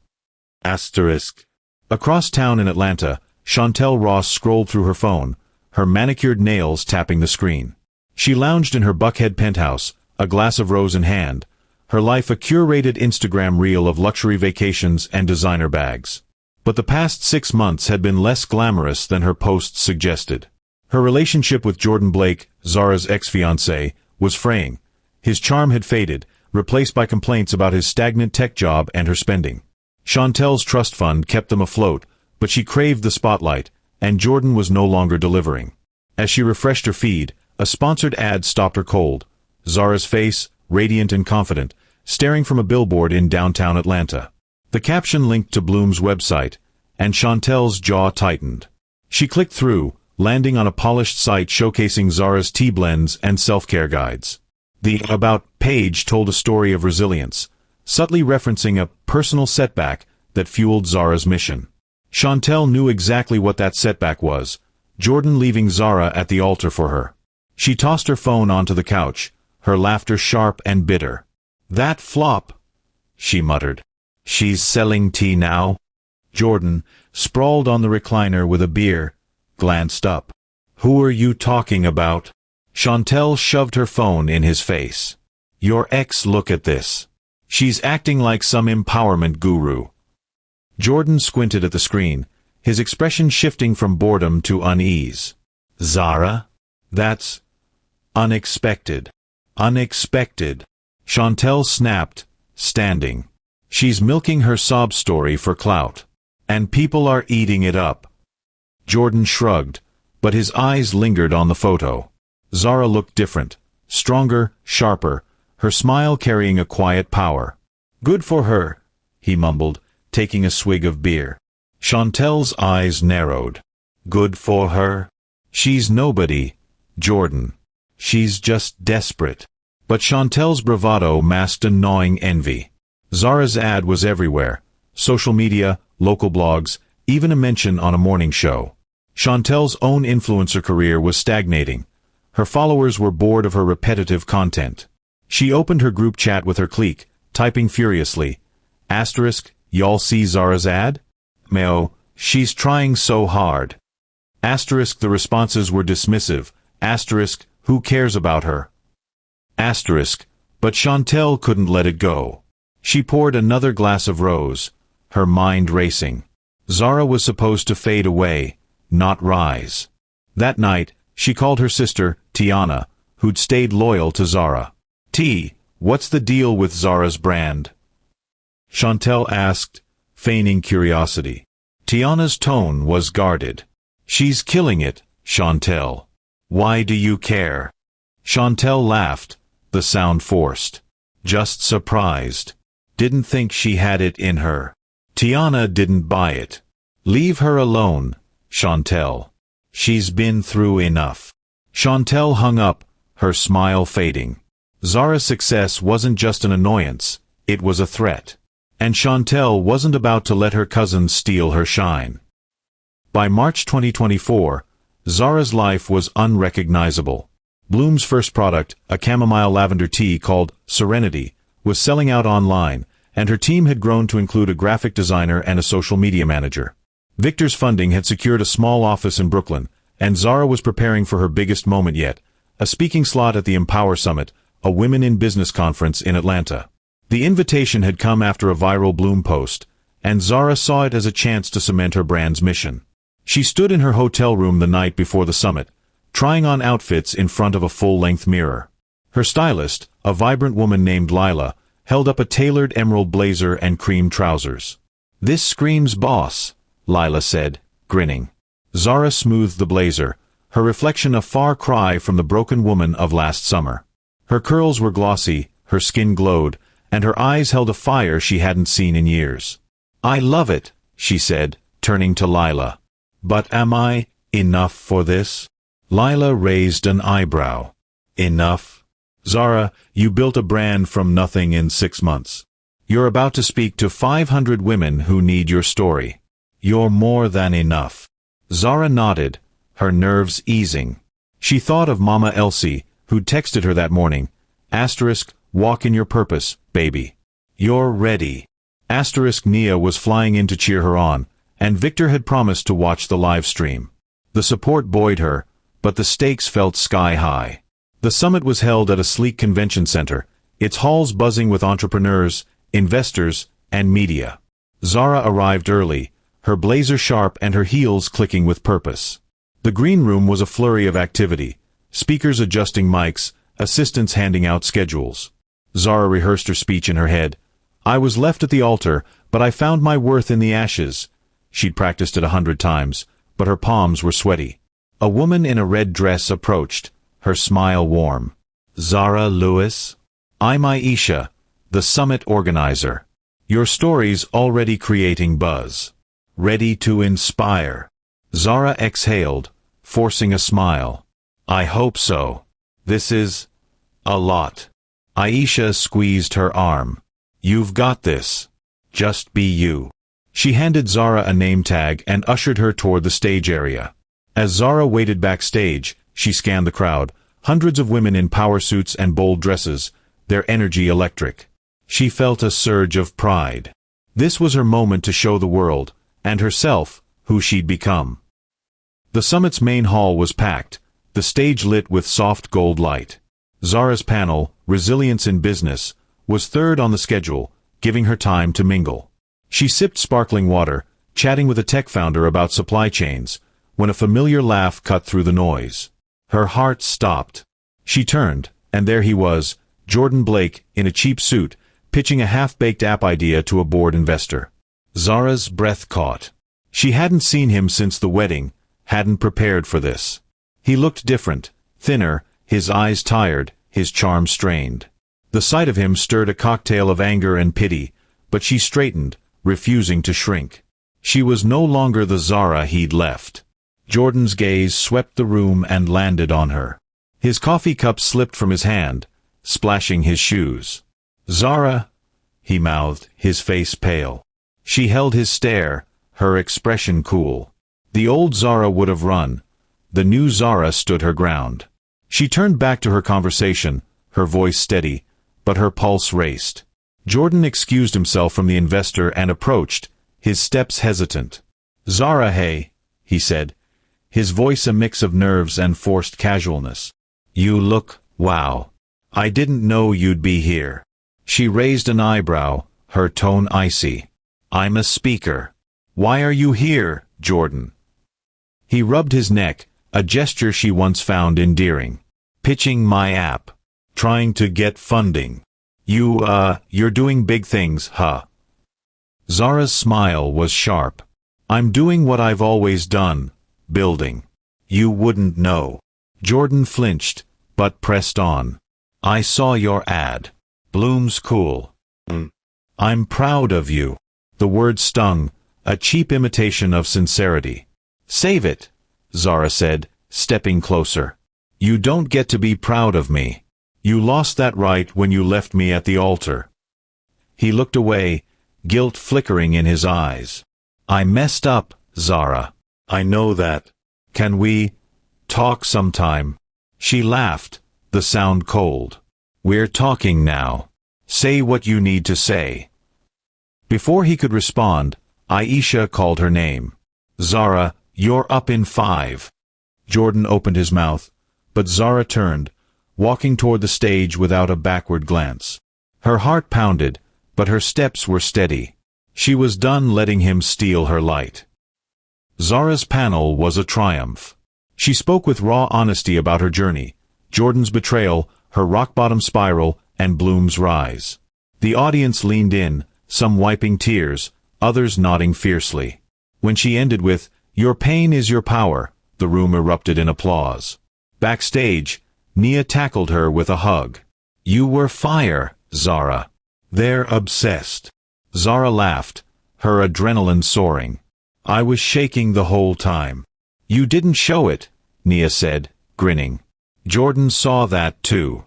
Across town in Atlanta, Chantel Ross scrolled through her phone, her manicured nails tapping the screen. She lounged in her Buckhead penthouse, a glass of rose in hand, her life a curated Instagram reel of luxury vacations and designer bags. But the past 6 months had been less glamorous than her posts suggested. Her relationship with Jordan Blake, Zara's ex-fiancé, was fraying. His charm had faded, replaced by complaints about his stagnant tech job and her spending. Chantel's trust fund kept them afloat, but she craved the spotlight, and Jordan was no longer delivering. As she refreshed her feed, a sponsored ad stopped her cold. Zara's face, radiant and confident, staring from a billboard in downtown Atlanta. The caption linked to Bloom's website, and Chantel's jaw tightened. She clicked through, landing on a polished site showcasing Zara's tea blends and self-care guides. The About page told a story of resilience, subtly referencing a personal setback that fueled Zara's mission. Chantel knew exactly what that setback was, Jordan leaving Zara at the altar for her. She tossed her phone onto the couch, her laughter sharp and bitter. "That flop," she muttered. "She's selling tea now?" Jordan, sprawled on the recliner with a beer, glanced up. "Who are you talking about?" Chantel shoved her phone in his face. "Your ex, look at this. She's acting like some empowerment guru." Jordan squinted at the screen, his expression shifting from boredom to unease. "Zara? That's unexpected." "Unexpected," Chantel snapped, standing. "She's milking her sob story for clout. And people are eating it up." Jordan shrugged, but his eyes lingered on the photo. Zara looked different, stronger, sharper, her smile carrying a quiet power. "Good for her," he mumbled, taking a swig of beer. Chantel's eyes narrowed. "Good for her? She's nobody, Jordan. She's just desperate." But Chantel's bravado masked a gnawing envy. Zara's ad was everywhere. Social media, local blogs, even a mention on a morning show. Chantel's own influencer career was stagnating. Her followers were bored of her repetitive content. She opened her group chat with her clique, typing furiously, "Y'all see Zara's ad? Meo, she's trying so hard." The responses were dismissive. Who cares about her? But Chantel couldn't let it go. She poured another glass of rose, her mind racing. Zara was supposed to fade away, not rise. That night, she called her sister, Tiana, who'd stayed loyal to Zara. "T, what's the deal with Zara's brand?" Chantel asked, feigning curiosity. Tiana's tone was guarded. "She's killing it, Chantel. Why do you care?" Chantel laughed, the sound forced. "Just surprised. Didn't think she had it in her." Tiana didn't buy it. "Leave her alone, Chantel. She's been through enough." Chantel hung up, her smile fading. Zara's success wasn't just an annoyance, it was a threat. And Chantel wasn't about to let her cousin steal her shine. By March 2024, Zara's life was unrecognizable. Bloom's first product, a chamomile lavender tea called Serenity, was selling out online, and her team had grown to include a graphic designer and a social media manager. Victor's funding had secured a small office in Brooklyn, and Zara was preparing for her biggest moment yet, a speaking slot at the Empower Summit, a Women in Business conference in Atlanta. The invitation had come after a viral Bloom post, and Zara saw it as a chance to cement her brand's mission. She stood in her hotel room the night before the summit, trying on outfits in front of a full-length mirror. Her stylist, a vibrant woman named Lila, held up a tailored emerald blazer and cream trousers. "This screams boss," Lila said, grinning. Zara smoothed the blazer, her reflection a far cry from the broken woman of last summer. Her curls were glossy, her skin glowed, and her eyes held a fire she hadn't seen in years. "I love it," she said, turning to Lila. "But am I enough for this?" Lila raised an eyebrow. "Enough? Zara, you built a brand from nothing in 6 months. You're about to speak to 500 women who need your story. You're more than enough." Zara nodded, her nerves easing. She thought of Mama Elsie, who'd texted her that morning, "Walk in your purpose, baby. You're ready." Nia was flying in to cheer her on, and Victor had promised to watch the live stream. The support buoyed her, but the stakes felt sky-high. The summit was held at a sleek convention center, its halls buzzing with entrepreneurs, investors, and media. Zara arrived early, her blazer sharp and her heels clicking with purpose. The green room was a flurry of activity, speakers adjusting mics, assistants handing out schedules. Zara rehearsed her speech in her head. "I was left at the altar, but I found my worth in the ashes." She'd practiced it 100 times, but her palms were sweaty. A woman in a red dress approached, her smile warm. "Zara Lewis? I'm Aisha, the summit organizer. Your story's already creating buzz. Ready to inspire." Zara exhaled, forcing a smile. "I hope so. This is a lot." Aisha squeezed her arm. "You've got this. Just be you." She handed Zara a name tag and ushered her toward the stage area. As Zara waited backstage, she scanned the crowd, hundreds of women in power suits and bold dresses, their energy electric. She felt a surge of pride. This was her moment to show the world, and herself, who she'd become. The summit's main hall was packed, the stage lit with soft gold light. Zara's panel, Resilience in Business, was third on the schedule, giving her time to mingle. She sipped sparkling water, chatting with a tech founder about supply chains, when a familiar laugh cut through the noise. Her heart stopped. She turned, and there he was, Jordan Blake, in a cheap suit, pitching a half-baked app idea to a bored investor. Zara's breath caught. She hadn't seen him since the wedding, hadn't prepared for this. He looked different, thinner, his eyes tired, his charm strained. The sight of him stirred a cocktail of anger and pity, but she straightened, refusing to shrink. She was no longer the Zara he'd left. Jordan's gaze swept the room and landed on her. His coffee cup slipped from his hand, splashing his shoes. "Zara," he mouthed, his face pale. She held his stare, her expression cool. The old Zara would have run. The new Zara stood her ground. She turned back to her conversation, her voice steady, but her pulse raced. Jordan excused himself from the investor and approached, his steps hesitant. "Zara, hey," he said, his voice a mix of nerves and forced casualness. "You look, wow. I didn't know you'd be here." She raised an eyebrow, her tone icy. "I'm a speaker." "Why are you here, Jordan?" He rubbed his neck, a gesture she once found endearing. "Pitching my app. Trying to get funding." You're doing big things, huh?" Zara's smile was sharp. "I'm doing what I've always done, building. You wouldn't know." Jordan flinched, but pressed on. "I saw your ad. Bloom's cool. I'm proud of you." The word stung, a cheap imitation of sincerity. "Save it," Zara said, stepping closer. "You don't get to be proud of me. You lost that right when you left me at the altar." He looked away, guilt flickering in his eyes. "I messed up, Zara. I know that. Can we talk sometime? She laughed, the sound cold. We're talking now. Say what you need to say. Before he could respond, Aisha called her name. Zara, you're up in 5. Jordan opened his mouth, but Zara turned, walking toward the stage without a backward glance. Her heart pounded, but her steps were steady. She was done letting him steal her light. Zara's panel was a triumph. She spoke with raw honesty about her journey, Jordan's betrayal, her rock-bottom spiral, and Bloom's rise. The audience leaned in, some wiping tears, others nodding fiercely. When she ended with, "Your pain is your power," the room erupted in applause. Backstage, Nia tackled her with a hug. "You were fire, Zara. They're obsessed." Zara laughed, her adrenaline soaring. "I was shaking the whole time." "You didn't show it," Nia said, grinning. Jordan saw that too.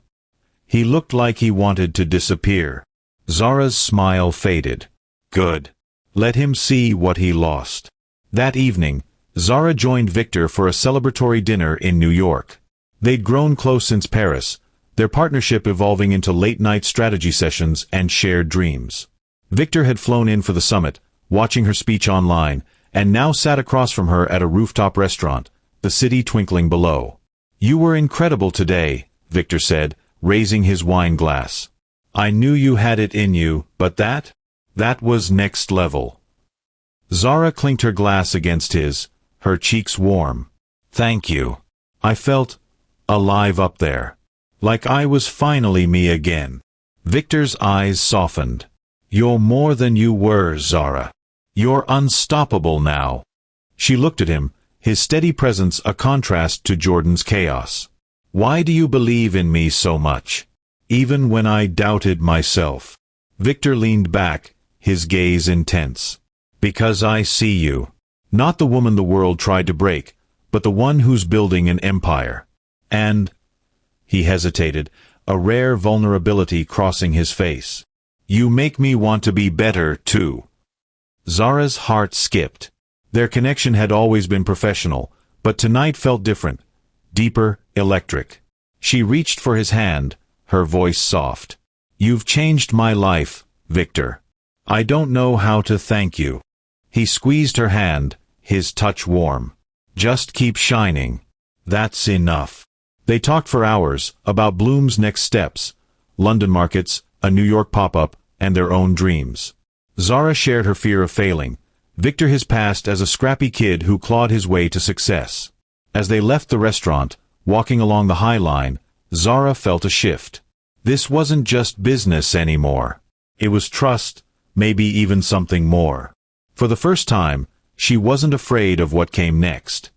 He looked like he wanted to disappear. Zara's smile faded. Good. Let him see what he lost. That evening, Zara joined Victor for a celebratory dinner in New York. They'd grown close since Paris, their partnership evolving into late-night strategy sessions and shared dreams. Victor had flown in for the summit, watching her speech online, and now sat across from her at a rooftop restaurant, the city twinkling below. "You were incredible today," Victor said, raising his wine glass. "I knew you had it in you, but that was next level." Zara clinked her glass against his, her cheeks warm. "Thank you. I felt alive up there. Like I was finally me again." Victor's eyes softened. "You're more than you were, Zara. You're unstoppable now." She looked at him, his steady presence a contrast to Jordan's chaos. "Why do you believe in me so much? Even when I doubted myself." Victor leaned back, his gaze intense. "Because I see you. Not the woman the world tried to break, but the one who's building an empire. And—" he hesitated, a rare vulnerability crossing his face. "You make me want to be better, too." Zara's heart skipped. Their connection had always been professional, but tonight felt different, deeper, electric. She reached for his hand, her voice soft. "You've changed my life, Victor. I don't know how to thank you." He squeezed her hand, his touch warm. "Just keep shining. That's enough." They talked for hours, about Bloom's next steps, London markets, a New York pop-up, and their own dreams. Zara shared her fear of failing, Victor his past as a scrappy kid who clawed his way to success. As they left the restaurant, walking along the High Line, Zara felt a shift. This wasn't just business anymore. It was trust, maybe even something more. For the first time, she wasn't afraid of what came next.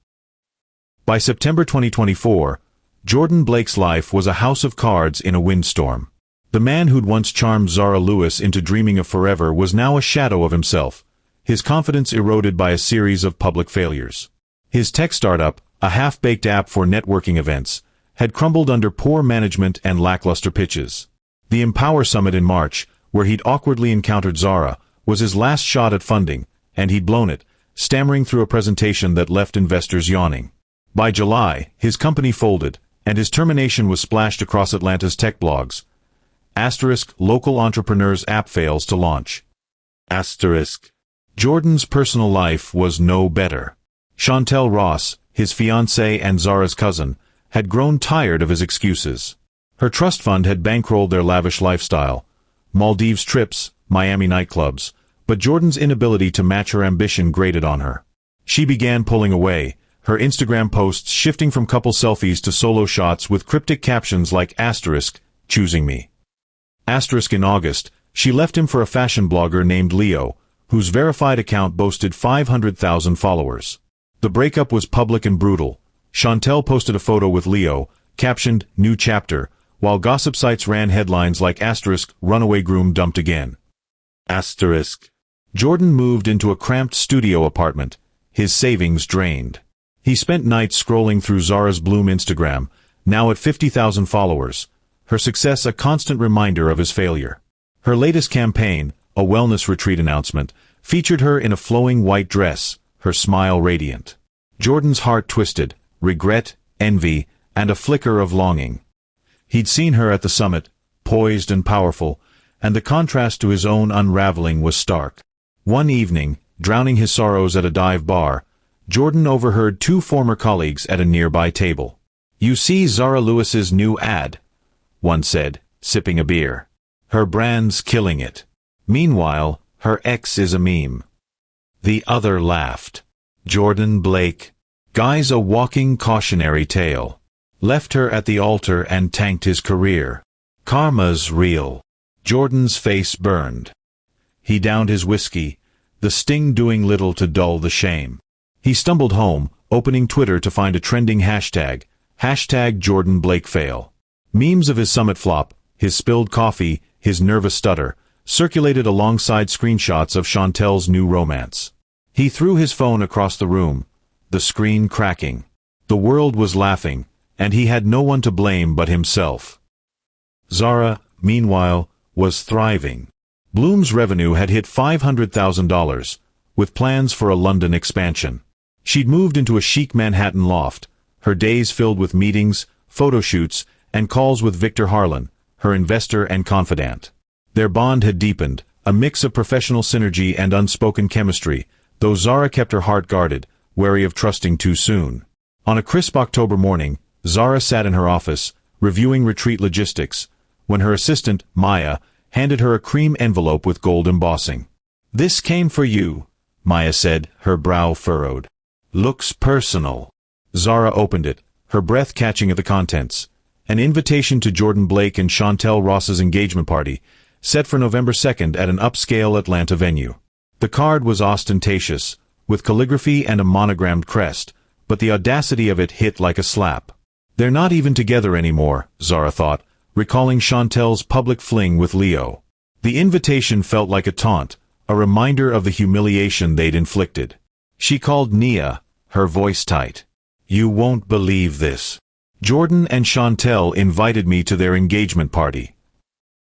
By September 2024, Jordan Blake's life was a house of cards in a windstorm. The man who'd once charmed Zara Lewis into dreaming of forever was now a shadow of himself, his confidence eroded by a series of public failures. His tech startup, a half-baked app for networking events, had crumbled under poor management and lackluster pitches. The Empower Summit in March, where he'd awkwardly encountered Zara, was his last shot at funding, and he'd blown it, stammering through a presentation that left investors yawning. By July, his company folded, and his termination was splashed across Atlanta's tech blogs. Local entrepreneur's app fails to launch. Jordan's personal life was no better. Chantel Ross, his fiancée and Zara's cousin, had grown tired of his excuses. Her trust fund had bankrolled their lavish lifestyle, Maldives trips, Miami nightclubs, but Jordan's inability to match her ambition grated on her. She began pulling away, her Instagram posts shifting from couple selfies to solo shots with cryptic captions like "choosing me." In August, she left him for a fashion blogger named Leo, whose verified account boasted 500,000 followers. The breakup was public and brutal. Chantel posted a photo with Leo, captioned "New Chapter," while gossip sites ran headlines like "Runaway groom dumped again." Jordan moved into a cramped studio apartment, his savings drained. He spent nights scrolling through Zara's Bloom Instagram, now at 50,000 followers, her success a constant reminder of his failure. Her latest campaign, a wellness retreat announcement, featured her in a flowing white dress, her smile radiant. Jordan's heart twisted, regret, envy, and a flicker of longing. He'd seen her at the summit, poised and powerful, and the contrast to his own unraveling was stark. One evening, drowning his sorrows at a dive bar, Jordan overheard two former colleagues at a nearby table. "You see Zara Lewis's new ad," one said, sipping a beer. "Her brand's killing it. Meanwhile, her ex is a meme." The other laughed. Jordan Blake, guy's a walking cautionary tale. Left her at the altar and tanked his career. Karma's real. Jordan's face burned. He downed his whiskey, the sting doing little to dull the shame. He stumbled home, opening Twitter to find a trending hashtag, #Jordan Blake fail. Memes of his summit flop, his spilled coffee, his nervous stutter, circulated alongside screenshots of Chantel's new romance. He threw his phone across the room, the screen cracking. The world was laughing, and he had no one to blame but himself. Zara, meanwhile, was thriving. Bloom's revenue had hit $500,000, with plans for a London expansion. She'd moved into a chic Manhattan loft, her days filled with meetings, photo shoots, and calls with Victor Harlan, her investor and confidant. Their bond had deepened, a mix of professional synergy and unspoken chemistry, though Zara kept her heart guarded, wary of trusting too soon. On a crisp October morning, Zara sat in her office, reviewing retreat logistics, when her assistant, Maya, handed her a cream envelope with gold embossing. "This came for you," Maya said, her brow furrowed. "Looks personal." Zara opened it, her breath catching at the contents. An invitation to Jordan Blake and Chantel Ross's engagement party, set for November 2nd at an upscale Atlanta venue. The card was ostentatious, with calligraphy and a monogrammed crest, but the audacity of it hit like a slap. They're not even together anymore, Zara thought, recalling Chantel's public fling with Leo. The invitation felt like a taunt, a reminder of the humiliation they'd inflicted. She called Nia, her voice tight. "You won't believe this. Jordan and Chantel invited me to their engagement party."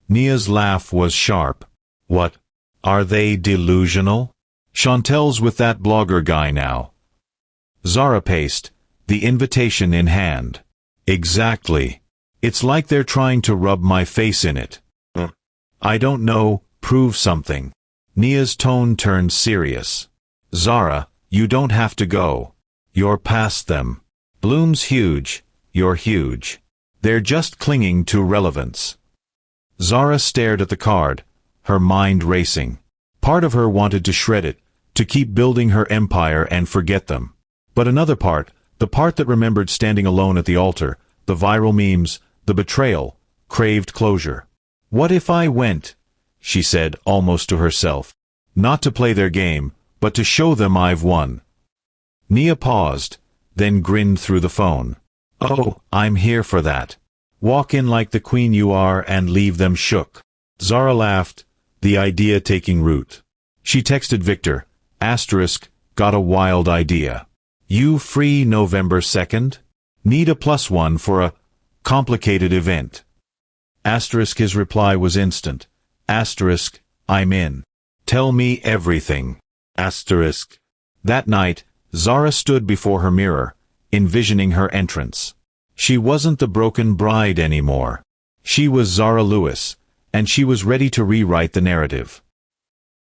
Nia's laugh was sharp. "What? Are they delusional? Chantel's with that blogger guy now." Zara paced, the invitation in hand. "Exactly. It's like they're trying to rub my face in it." "I don't know, prove something." Nia's tone turned serious. "Zara, you don't have to go. You're past them. Bloom's huge, you're huge. They're just clinging to relevance." Zara stared at the card, her mind racing. Part of her wanted to shred it, to keep building her empire and forget them. But another part, the part that remembered standing alone at the altar, the viral memes, the betrayal, craved closure. "What if I went?" she said, almost to herself. "Not to play their game, but to show them I've won." Nia paused, then grinned through the phone. "Oh, I'm here for that. Walk in like the queen you are and leave them shook." Zara laughed, the idea taking root. She texted Victor, "Got a wild idea. You free November 2nd? Need a +1 for a complicated event." His reply was instant. "I'm in. Tell me everything." That night, Zara stood before her mirror, envisioning her entrance. She wasn't the broken bride anymore. She was Zara Lewis, and she was ready to rewrite the narrative.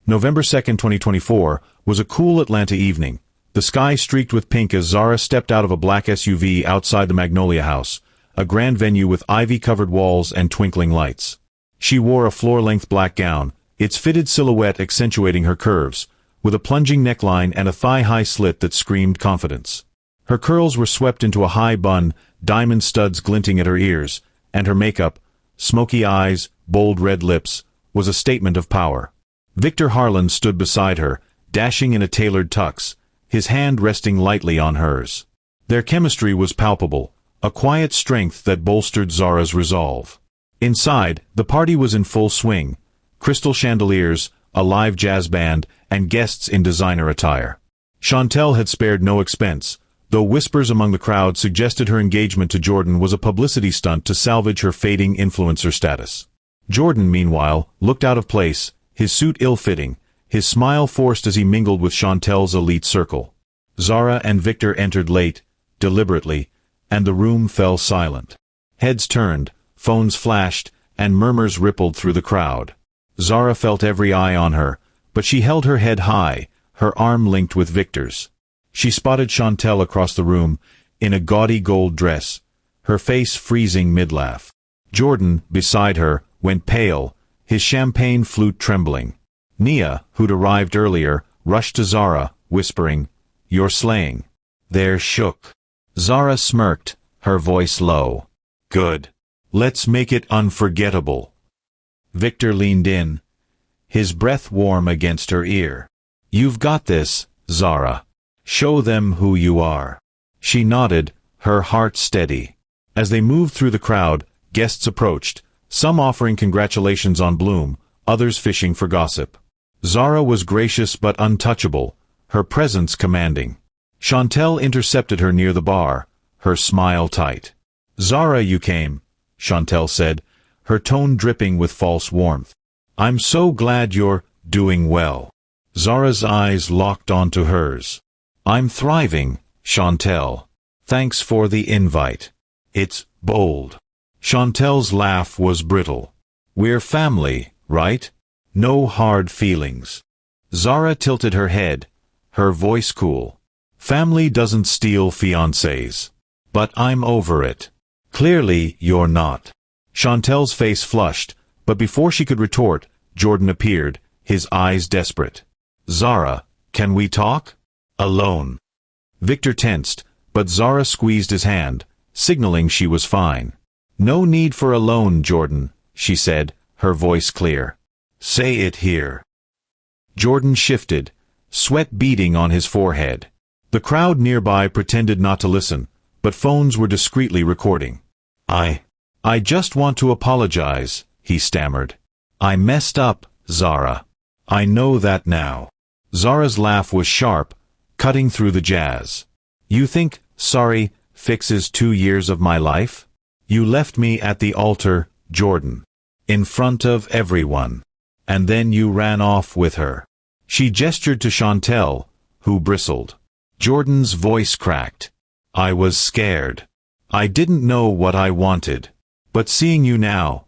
November 2nd, 2024, was a cool Atlanta evening, the sky streaked with pink as Zara stepped out of a black SUV outside the Magnolia House, a grand venue with ivy-covered walls and twinkling lights. She wore a floor-length black gown, its fitted silhouette accentuating her curves, with a plunging neckline and a thigh-high slit that screamed confidence. Her curls were swept into a high bun, diamond studs glinting at her ears, and her makeup, smoky eyes, bold red lips, was a statement of power. Victor Harlan stood beside her, dashing in a tailored tux, his hand resting lightly on hers. Their chemistry was palpable, a quiet strength that bolstered Zara's resolve. Inside, the party was in full swing, crystal chandeliers, a live jazz band, and guests in designer attire. Chantel had spared no expense, though whispers among the crowd suggested her engagement to Jordan was a publicity stunt to salvage her fading influencer status. Jordan, meanwhile, looked out of place, his suit ill-fitting, his smile forced as he mingled with Chantel's elite circle. Zara and Victor entered late, deliberately, and the room fell silent. Heads turned, phones flashed, and murmurs rippled through the crowd. Zara felt every eye on her, but she held her head high, her arm linked with Victor's. She spotted Chantel across the room, in a gaudy gold dress, her face freezing mid-laugh. Jordan, beside her, went pale, his champagne flute trembling. Nia, who'd arrived earlier, rushed to Zara, whispering, "You're slaying." They're shook. Zara smirked, her voice low. "Good. Let's make it unforgettable." Victor leaned in, his breath warm against her ear. "You've got this, Zara. Show them who you are." She nodded, her heart steady. As they moved through the crowd, guests approached, some offering congratulations on bloom, others fishing for gossip. Zara was gracious but untouchable, her presence commanding. Chantel intercepted her near the bar, her smile tight. "Zara, you came," Chantel said, her tone dripping with false warmth. "I'm so glad you're doing well." Zara's eyes locked onto hers. "I'm thriving, Chantel. Thanks for the invite. It's bold." Chantel's laugh was brittle. "We're family, right? No hard feelings." Zara tilted her head, her voice cool. "Family doesn't steal fiancés. But I'm over it." "Clearly you're not." Chantel's face flushed, but before she could retort, Jordan appeared, his eyes desperate. "Zara, can we talk? Alone." Victor tensed, but Zara squeezed his hand, signaling she was fine. "No need for alone, Jordan," she said, her voice clear. "Say it here." Jordan shifted, sweat beading on his forehead. The crowd nearby pretended not to listen, but phones were discreetly recording. I just want to apologize," he stammered. "I messed up, Zara. I know that now." Zara's laugh was sharp, cutting through the jazz. "You think sorry fixes 2 years of my life? You left me at the altar, Jordan. In front of everyone. And then you ran off with her." She gestured to Chantel, who bristled. Jordan's voice cracked. "I was scared. I didn't know what I wanted. But seeing you now,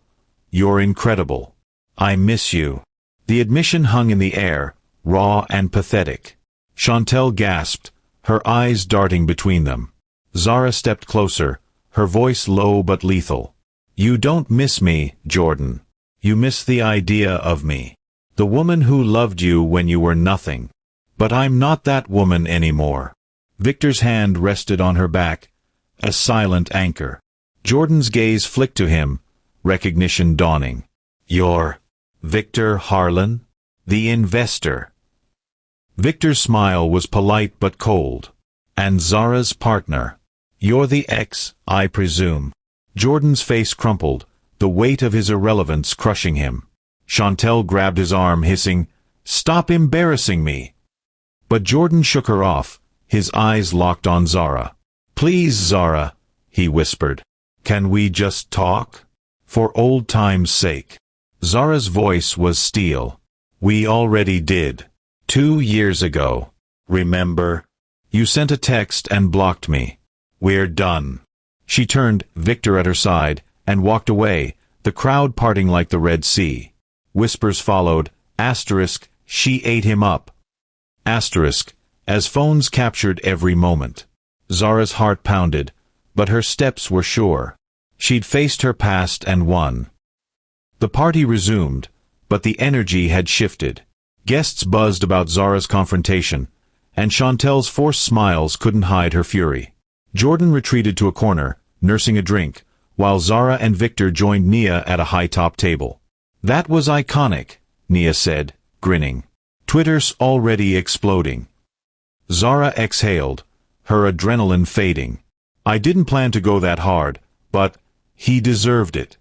you're incredible. I miss you." The admission hung in the air, raw and pathetic. Chantel gasped, her eyes darting between them. Zara stepped closer, her voice low but lethal. "You don't miss me, Jordan. You miss the idea of me. The woman who loved you when you were nothing. But I'm not that woman anymore." Victor's hand rested on her back, a silent anchor. Jordan's gaze flicked to him, recognition dawning. "You're Victor Harlan? The investor." Victor's smile was polite but cold. "And Zara's partner. You're the ex, I presume." Jordan's face crumpled, the weight of his irrelevance crushing him. Chantel grabbed his arm, hissing, "Stop embarrassing me!" But Jordan shook her off, his eyes locked on Zara. "Please, Zara," he whispered. "Can we just talk? For old time's sake." Zara's voice was steel. "We already did. 2 years ago. Remember? You sent a text and blocked me. We're done." She turned, Victor at her side, and walked away, the crowd parting like the Red Sea. Whispers followed, asterisk, "She ate him up." Asterisk, as phones captured every moment. Zara's heart pounded, but her steps were sure. She'd faced her past and won. The party resumed, but the energy had shifted. Guests buzzed about Zara's confrontation, and Chantel's forced smiles couldn't hide her fury. Jordan retreated to a corner, nursing a drink, while Zara and Victor joined Nia at a high-top table. "That was iconic," Nia said, grinning. Twitter's already exploding. Zara exhaled, her adrenaline fading. "I didn't plan to go that hard, but he deserved it."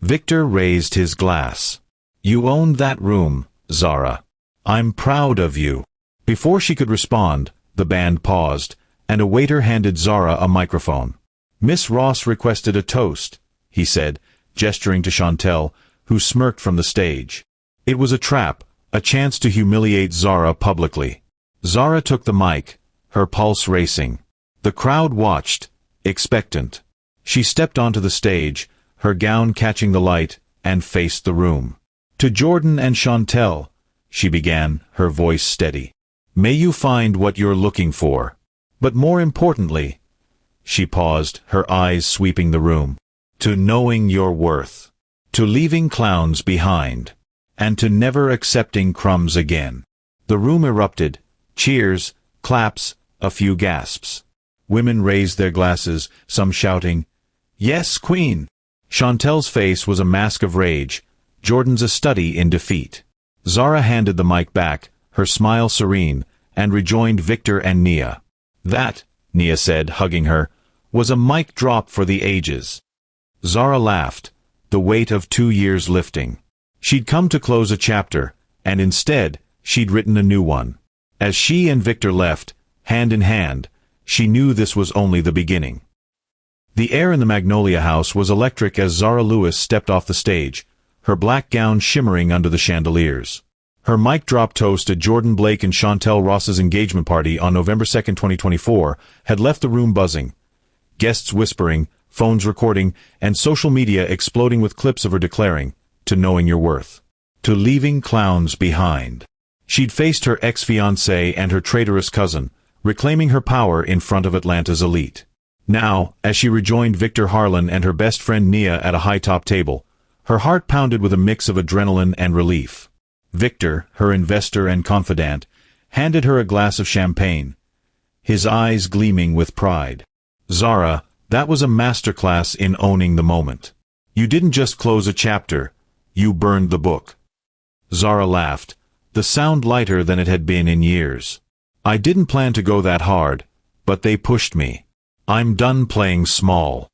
Victor raised his glass. "You owned that room, Zara. I'm proud of you." Before she could respond, the band paused, and a waiter handed Zara a microphone. "Miss Ross requested a toast," he said, gesturing to Chantel, who smirked from the stage. It was a trap, a chance to humiliate Zara publicly. Zara took the mic, her pulse racing. The crowd watched, expectant. She stepped onto the stage, her gown catching the light, and faced the room. "To Jordan and Chantel," she began, her voice steady. "May you find what you're looking for. But more importantly," she paused, her eyes sweeping the room, "to knowing your worth. To leaving clowns behind. And to never accepting crumbs again." The room erupted. Cheers, claps, a few gasps. Women raised their glasses, some shouting, "Yes, Queen!" Chantel's face was a mask of rage, Jordan's a study in defeat. Zara handed the mic back, her smile serene, and rejoined Victor and Nia. "That," Nia said, hugging her, "was a mic drop for the ages." Zara laughed, the weight of 2 years lifting. She'd come to close a chapter, and instead, she'd written a new one. As she and Victor left, hand in hand, she knew this was only the beginning. The air in the Magnolia House was electric as Zara Lewis stepped off the stage, her black gown shimmering under the chandeliers. Her mic-drop toast at Jordan Blake and Chantel Ross's engagement party on November 2, 2024, had left the room buzzing. Guests whispering, phones recording, and social media exploding with clips of her declaring, "To knowing your worth. To leaving clowns behind." She'd faced her ex-fiancé and her traitorous cousin, reclaiming her power in front of Atlanta's elite. Now, as she rejoined Victor Harlan and her best friend Nia at a high-top table, her heart pounded with a mix of adrenaline and relief. Victor, her investor and confidant, handed her a glass of champagne, his eyes gleaming with pride. "Zara, that was a masterclass in owning the moment. You didn't just close a chapter, you burned the book." Zara laughed, the sound lighter than it had been in years. "I didn't plan to go that hard, but they pushed me. I'm done playing small."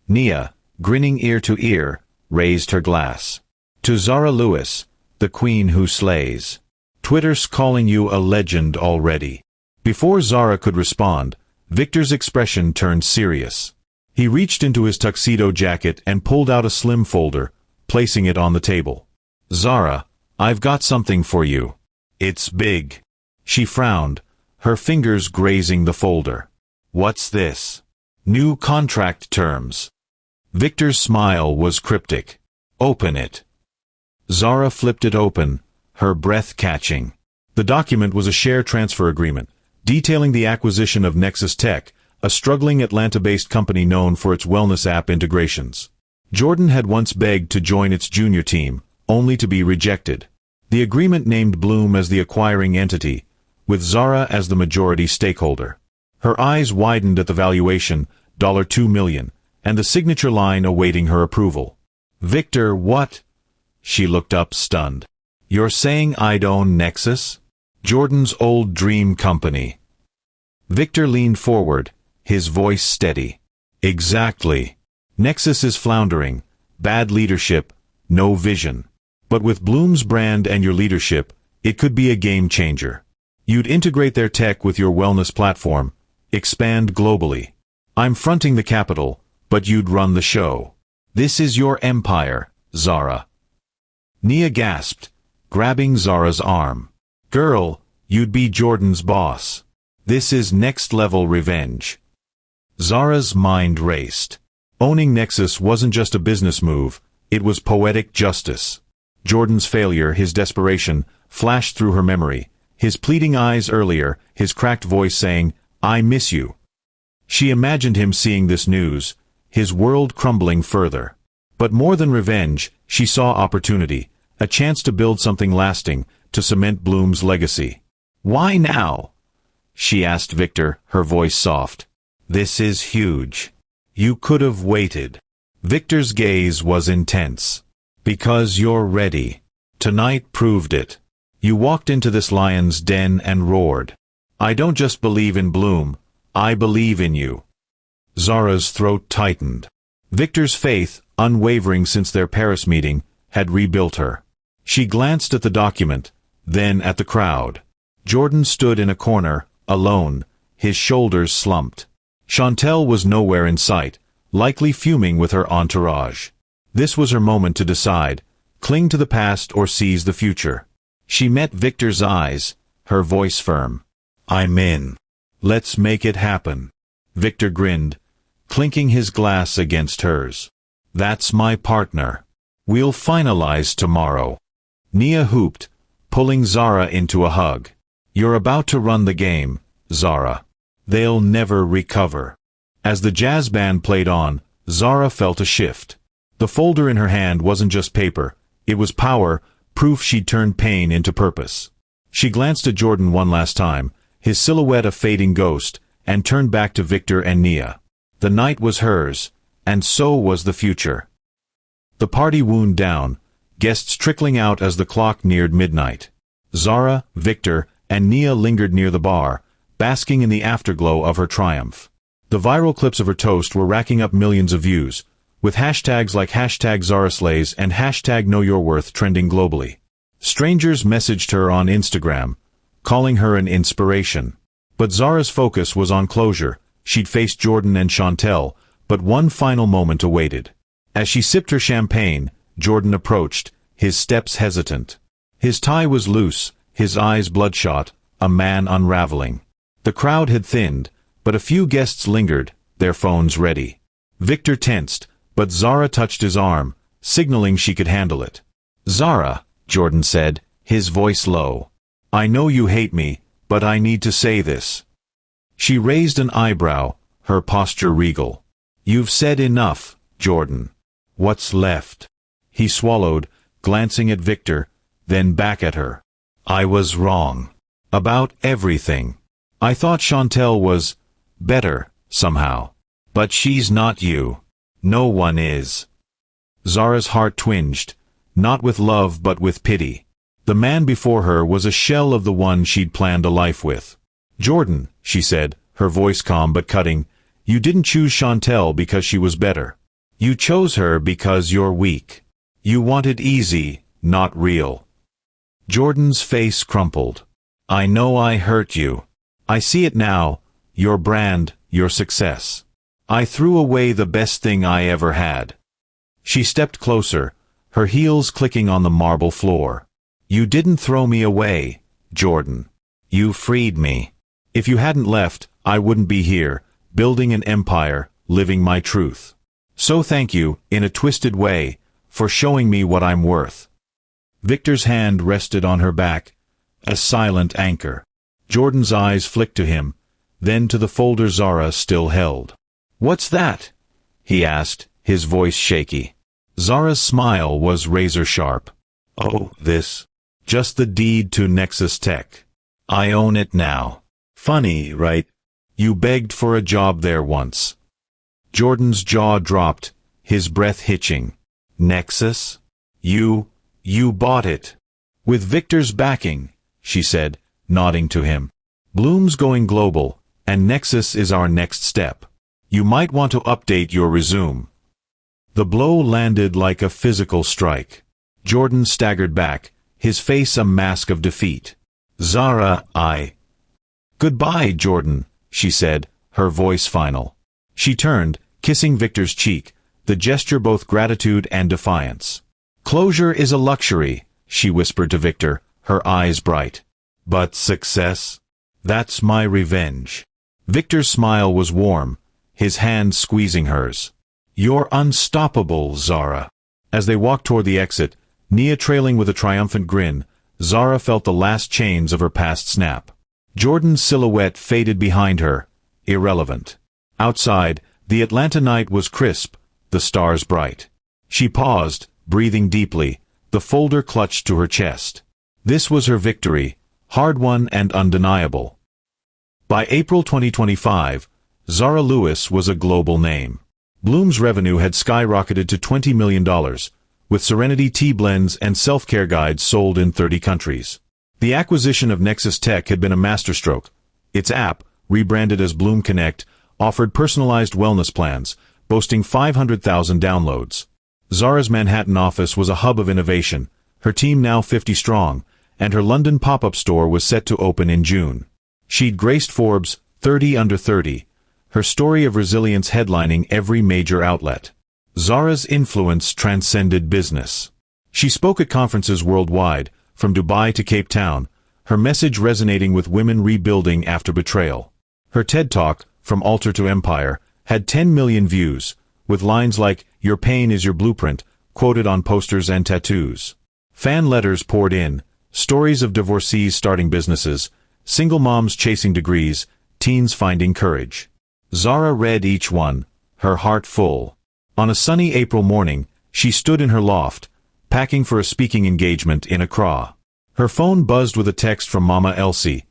Nia, grinning ear to ear, raised her glass. "To Zara Lewis, the queen who slays. Twitter's calling you a legend already." Before Zara could respond, Victor's expression turned serious. He reached into his tuxedo jacket and pulled out a slim folder, placing it on the table. "Zara, I've got something for you. It's big." She frowned, her fingers grazing the folder. "What's this?" "New contract terms." Victor's smile was cryptic. "Open it." Zara flipped it open, her breath catching. The document was a share transfer agreement, detailing the acquisition of Nexus Tech, a struggling Atlanta-based company known for its wellness app integrations. Jordan had once begged to join its junior team, only to be rejected. The agreement named Bloom as the acquiring entity, with Zara as the majority stakeholder. Her eyes widened at the valuation, $2 million, and the signature line awaiting her approval. "Victor, what?" She looked up, stunned. "You're saying I'd own Nexus? Jordan's old dream company." Victor leaned forward, his voice steady. "Exactly. Nexus is floundering, bad leadership, no vision. But with Bloom's brand and your leadership, it could be a game changer. You'd integrate their tech with your wellness platform, expand globally. I'm fronting the capital, but you'd run the show. This is your empire, Zara." Nia gasped, grabbing Zara's arm. "Girl, you'd be Jordan's boss. This is next-level revenge." Zara's mind raced. Owning Nexus wasn't just a business move, it was poetic justice. Jordan's failure, his desperation, flashed through her memory, his pleading eyes earlier, his cracked voice saying, "I miss you." She imagined him seeing this news, his world crumbling further. But more than revenge, she saw opportunity, a chance to build something lasting, to cement Bloom's legacy. "Why now?" she asked Victor, her voice soft. "This is huge. You could have waited." Victor's gaze was intense. "Because you're ready. Tonight proved it. You walked into this lion's den and roared. I don't just believe in Bloom, I believe in you." Zara's throat tightened. Victor's faith, unwavering since their Paris meeting, had rebuilt her. She glanced at the document, then at the crowd. Jordan stood in a corner, alone, his shoulders slumped. Chantel was nowhere in sight, likely fuming with her entourage. This was her moment to decide, cling to the past or seize the future. She met Victor's eyes, her voice firm. "I'm in. Let's make it happen. Victor grinned, clinking his glass against hers. That's my partner. We'll finalize tomorrow. Nia hooped, pulling Zara into a hug. You're about to run the game, Zara. They'll never recover. As the jazz band played on, Zara felt a shift. The folder in her hand wasn't just paper, it was power, proof she'd turned pain into purpose. She glanced at Jordan one last time, his silhouette a fading ghost, and turned back to Victor and Nia. The night was hers, and so was the future. The party wound down, guests trickling out as the clock neared midnight. Zara, Victor, and Nia lingered near the bar, basking in the afterglow of her triumph. The viral clips of her toast were racking up millions of views, with hashtags like #ZaraSlays and #KnowYourWorth trending globally. Strangers messaged her on Instagram, calling her an inspiration. But Zara's focus was on closure. She'd faced Jordan and Chantel, but one final moment awaited. As she sipped her champagne, Jordan approached, his steps hesitant. His tie was loose, his eyes bloodshot, a man unraveling. The crowd had thinned, but a few guests lingered, their phones ready. Victor tensed, but Zara touched his arm, signaling she could handle it. "Zara," Jordan said, his voice low. "I know you hate me, but I need to say this." She raised an eyebrow, her posture regal. "You've said enough, Jordan. What's left?" He swallowed, glancing at Victor, then back at her. "I was wrong. About everything. I thought Chantel was better, somehow. But she's not you. No one is." Zara's heart twinged, not with love but with pity. The man before her was a shell of the one she'd planned a life with. "Jordan," she said, her voice calm but cutting, "you didn't choose Chantel because she was better. You chose her because you're weak. You wanted easy, not real." Jordan's face crumpled. "I know I hurt you. I see it now, your brand, your success. I threw away the best thing I ever had." She stepped closer, her heels clicking on the marble floor. "You didn't throw me away, Jordan. You freed me. If you hadn't left, I wouldn't be here, building an empire, living my truth. So thank you, in a twisted way, for showing me what I'm worth." Victor's hand rested on her back, a silent anchor. Jordan's eyes flicked to him, then to the folder Zara still held. "What's that?" he asked, his voice shaky. Zara's smile was razor-sharp. "Oh, this. Just the deed to Nexus Tech. I own it now. Funny, right? You begged for a job there once." Jordan's jaw dropped, his breath hitching. "Nexus? You bought it." "With Victor's backing," she said, nodding to him. "Bloom's going global, and Nexus is our next step. You might want to update your resume." The blow landed like a physical strike. Jordan staggered back, his face a mask of defeat. "Zara, Goodbye, Jordan," she said, her voice final. She turned, kissing Victor's cheek, the gesture both gratitude and defiance. "Closure is a luxury," she whispered to Victor, her eyes bright. "But success? That's my revenge." Victor's smile was warm, his hand squeezing hers. "You're unstoppable, Zara." As they walked toward the exit, Nia trailing with a triumphant grin, Zara felt the last chains of her past snap. Jordan's silhouette faded behind her, irrelevant. Outside, the Atlanta night was crisp, the stars bright. She paused, breathing deeply, the folder clutched to her chest. This was her victory, hard-won and undeniable. By April 2025, Zara Lewis was a global name. Bloom's revenue had skyrocketed to $20 million, with Serenity tea blends and self-care guides sold in 30 countries. The acquisition of Nexus Tech had been a masterstroke. Its app, rebranded as Bloom Connect, offered personalized wellness plans, boasting 500,000 downloads. Zara's Manhattan office was a hub of innovation, her team now 50 strong, and her London pop-up store was set to open in June. She'd graced Forbes' 30 Under 30, her story of resilience headlining every major outlet. Zara's influence transcended business. She spoke at conferences worldwide, from Dubai to Cape Town, her message resonating with women rebuilding after betrayal. Her TED Talk, From Altar to Empire, had 10 million views, with lines like, "Your pain is your blueprint," quoted on posters and tattoos. Fan letters poured in, stories of divorcees starting businesses, single moms chasing degrees, teens finding courage. Zara read each one, her heart full. On a sunny April morning, she stood in her loft, packing for a speaking engagement in Accra. Her phone buzzed with a text from Mama Elsie.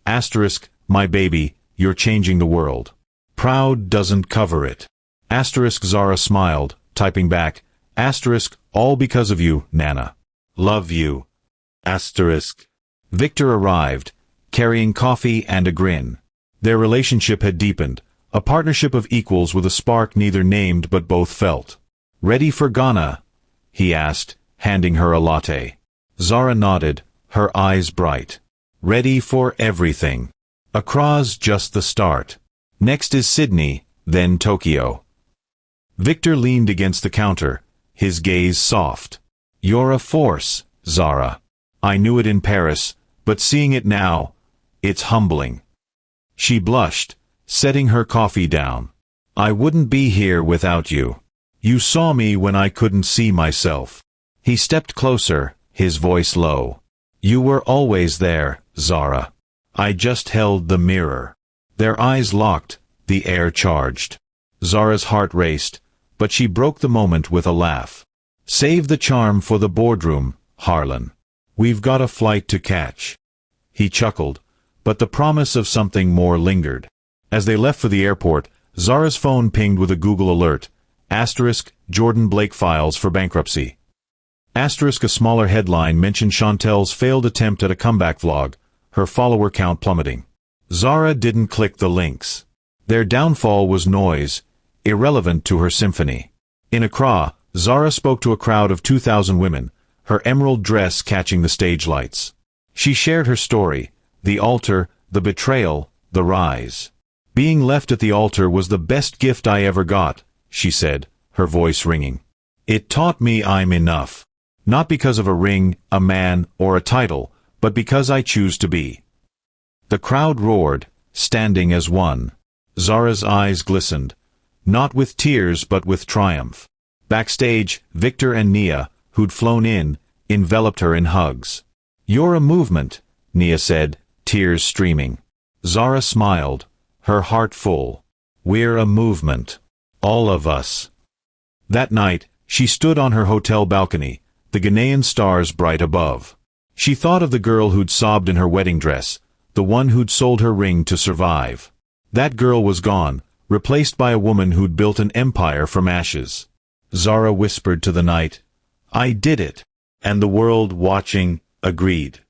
Asterisk, "My baby, you're changing the world. Proud doesn't cover it." Asterisk, Zara smiled, typing back, asterisk, "All because of you, Nana. Love you." Asterisk. Victor arrived, carrying coffee and a grin. Their relationship had deepened, a partnership of equals with a spark neither named but both felt. "Ready for Ghana?" he asked, handing her a latte. Zara nodded, her eyes bright. "Ready for everything. Accra's just the start. Next is Sydney, then Tokyo." Victor leaned against the counter, his gaze soft. "You're a force, Zara. I knew it in Paris, but seeing it now, it's humbling." She blushed, setting her coffee down. "I wouldn't be here without you. You saw me when I couldn't see myself." He stepped closer, his voice low. "You were always there, Zara. I just held the mirror." Their eyes locked, the air charged. Zara's heart raced, but she broke the moment with a laugh. "Save the charm for the boardroom, Harlan. We've got a flight to catch." He chuckled, but the promise of something more lingered. As they left for the airport, Zara's phone pinged with a Google alert. Asterisk, Jordan Blake files for bankruptcy. Asterisk, a smaller headline mentioned Chantel's failed attempt at a comeback vlog, her follower count plummeting. Zara didn't click the links. Their downfall was noise, irrelevant to her symphony. In Accra, Zara spoke to a crowd of 2,000 women, her emerald dress catching the stage lights. She shared her story, the altar, the betrayal, the rise. "Being left at the altar was the best gift I ever got," she said, her voice ringing. "It taught me I'm enough. Not because of a ring, a man, or a title, but because I choose to be." The crowd roared, standing as one. Zara's eyes glistened, not with tears but with triumph. Backstage, Victor and Nia, who'd flown in, enveloped her in hugs. "You're a movement," Nia said, tears streaming. Zara smiled, her heart full. "We're a movement. All of us." That night, she stood on her hotel balcony, the Ghanaian stars bright above. She thought of the girl who'd sobbed in her wedding dress, the one who'd sold her ring to survive. That girl was gone, replaced by a woman who'd built an empire from ashes. Zara whispered to the night, "I did it," and the world watching agreed.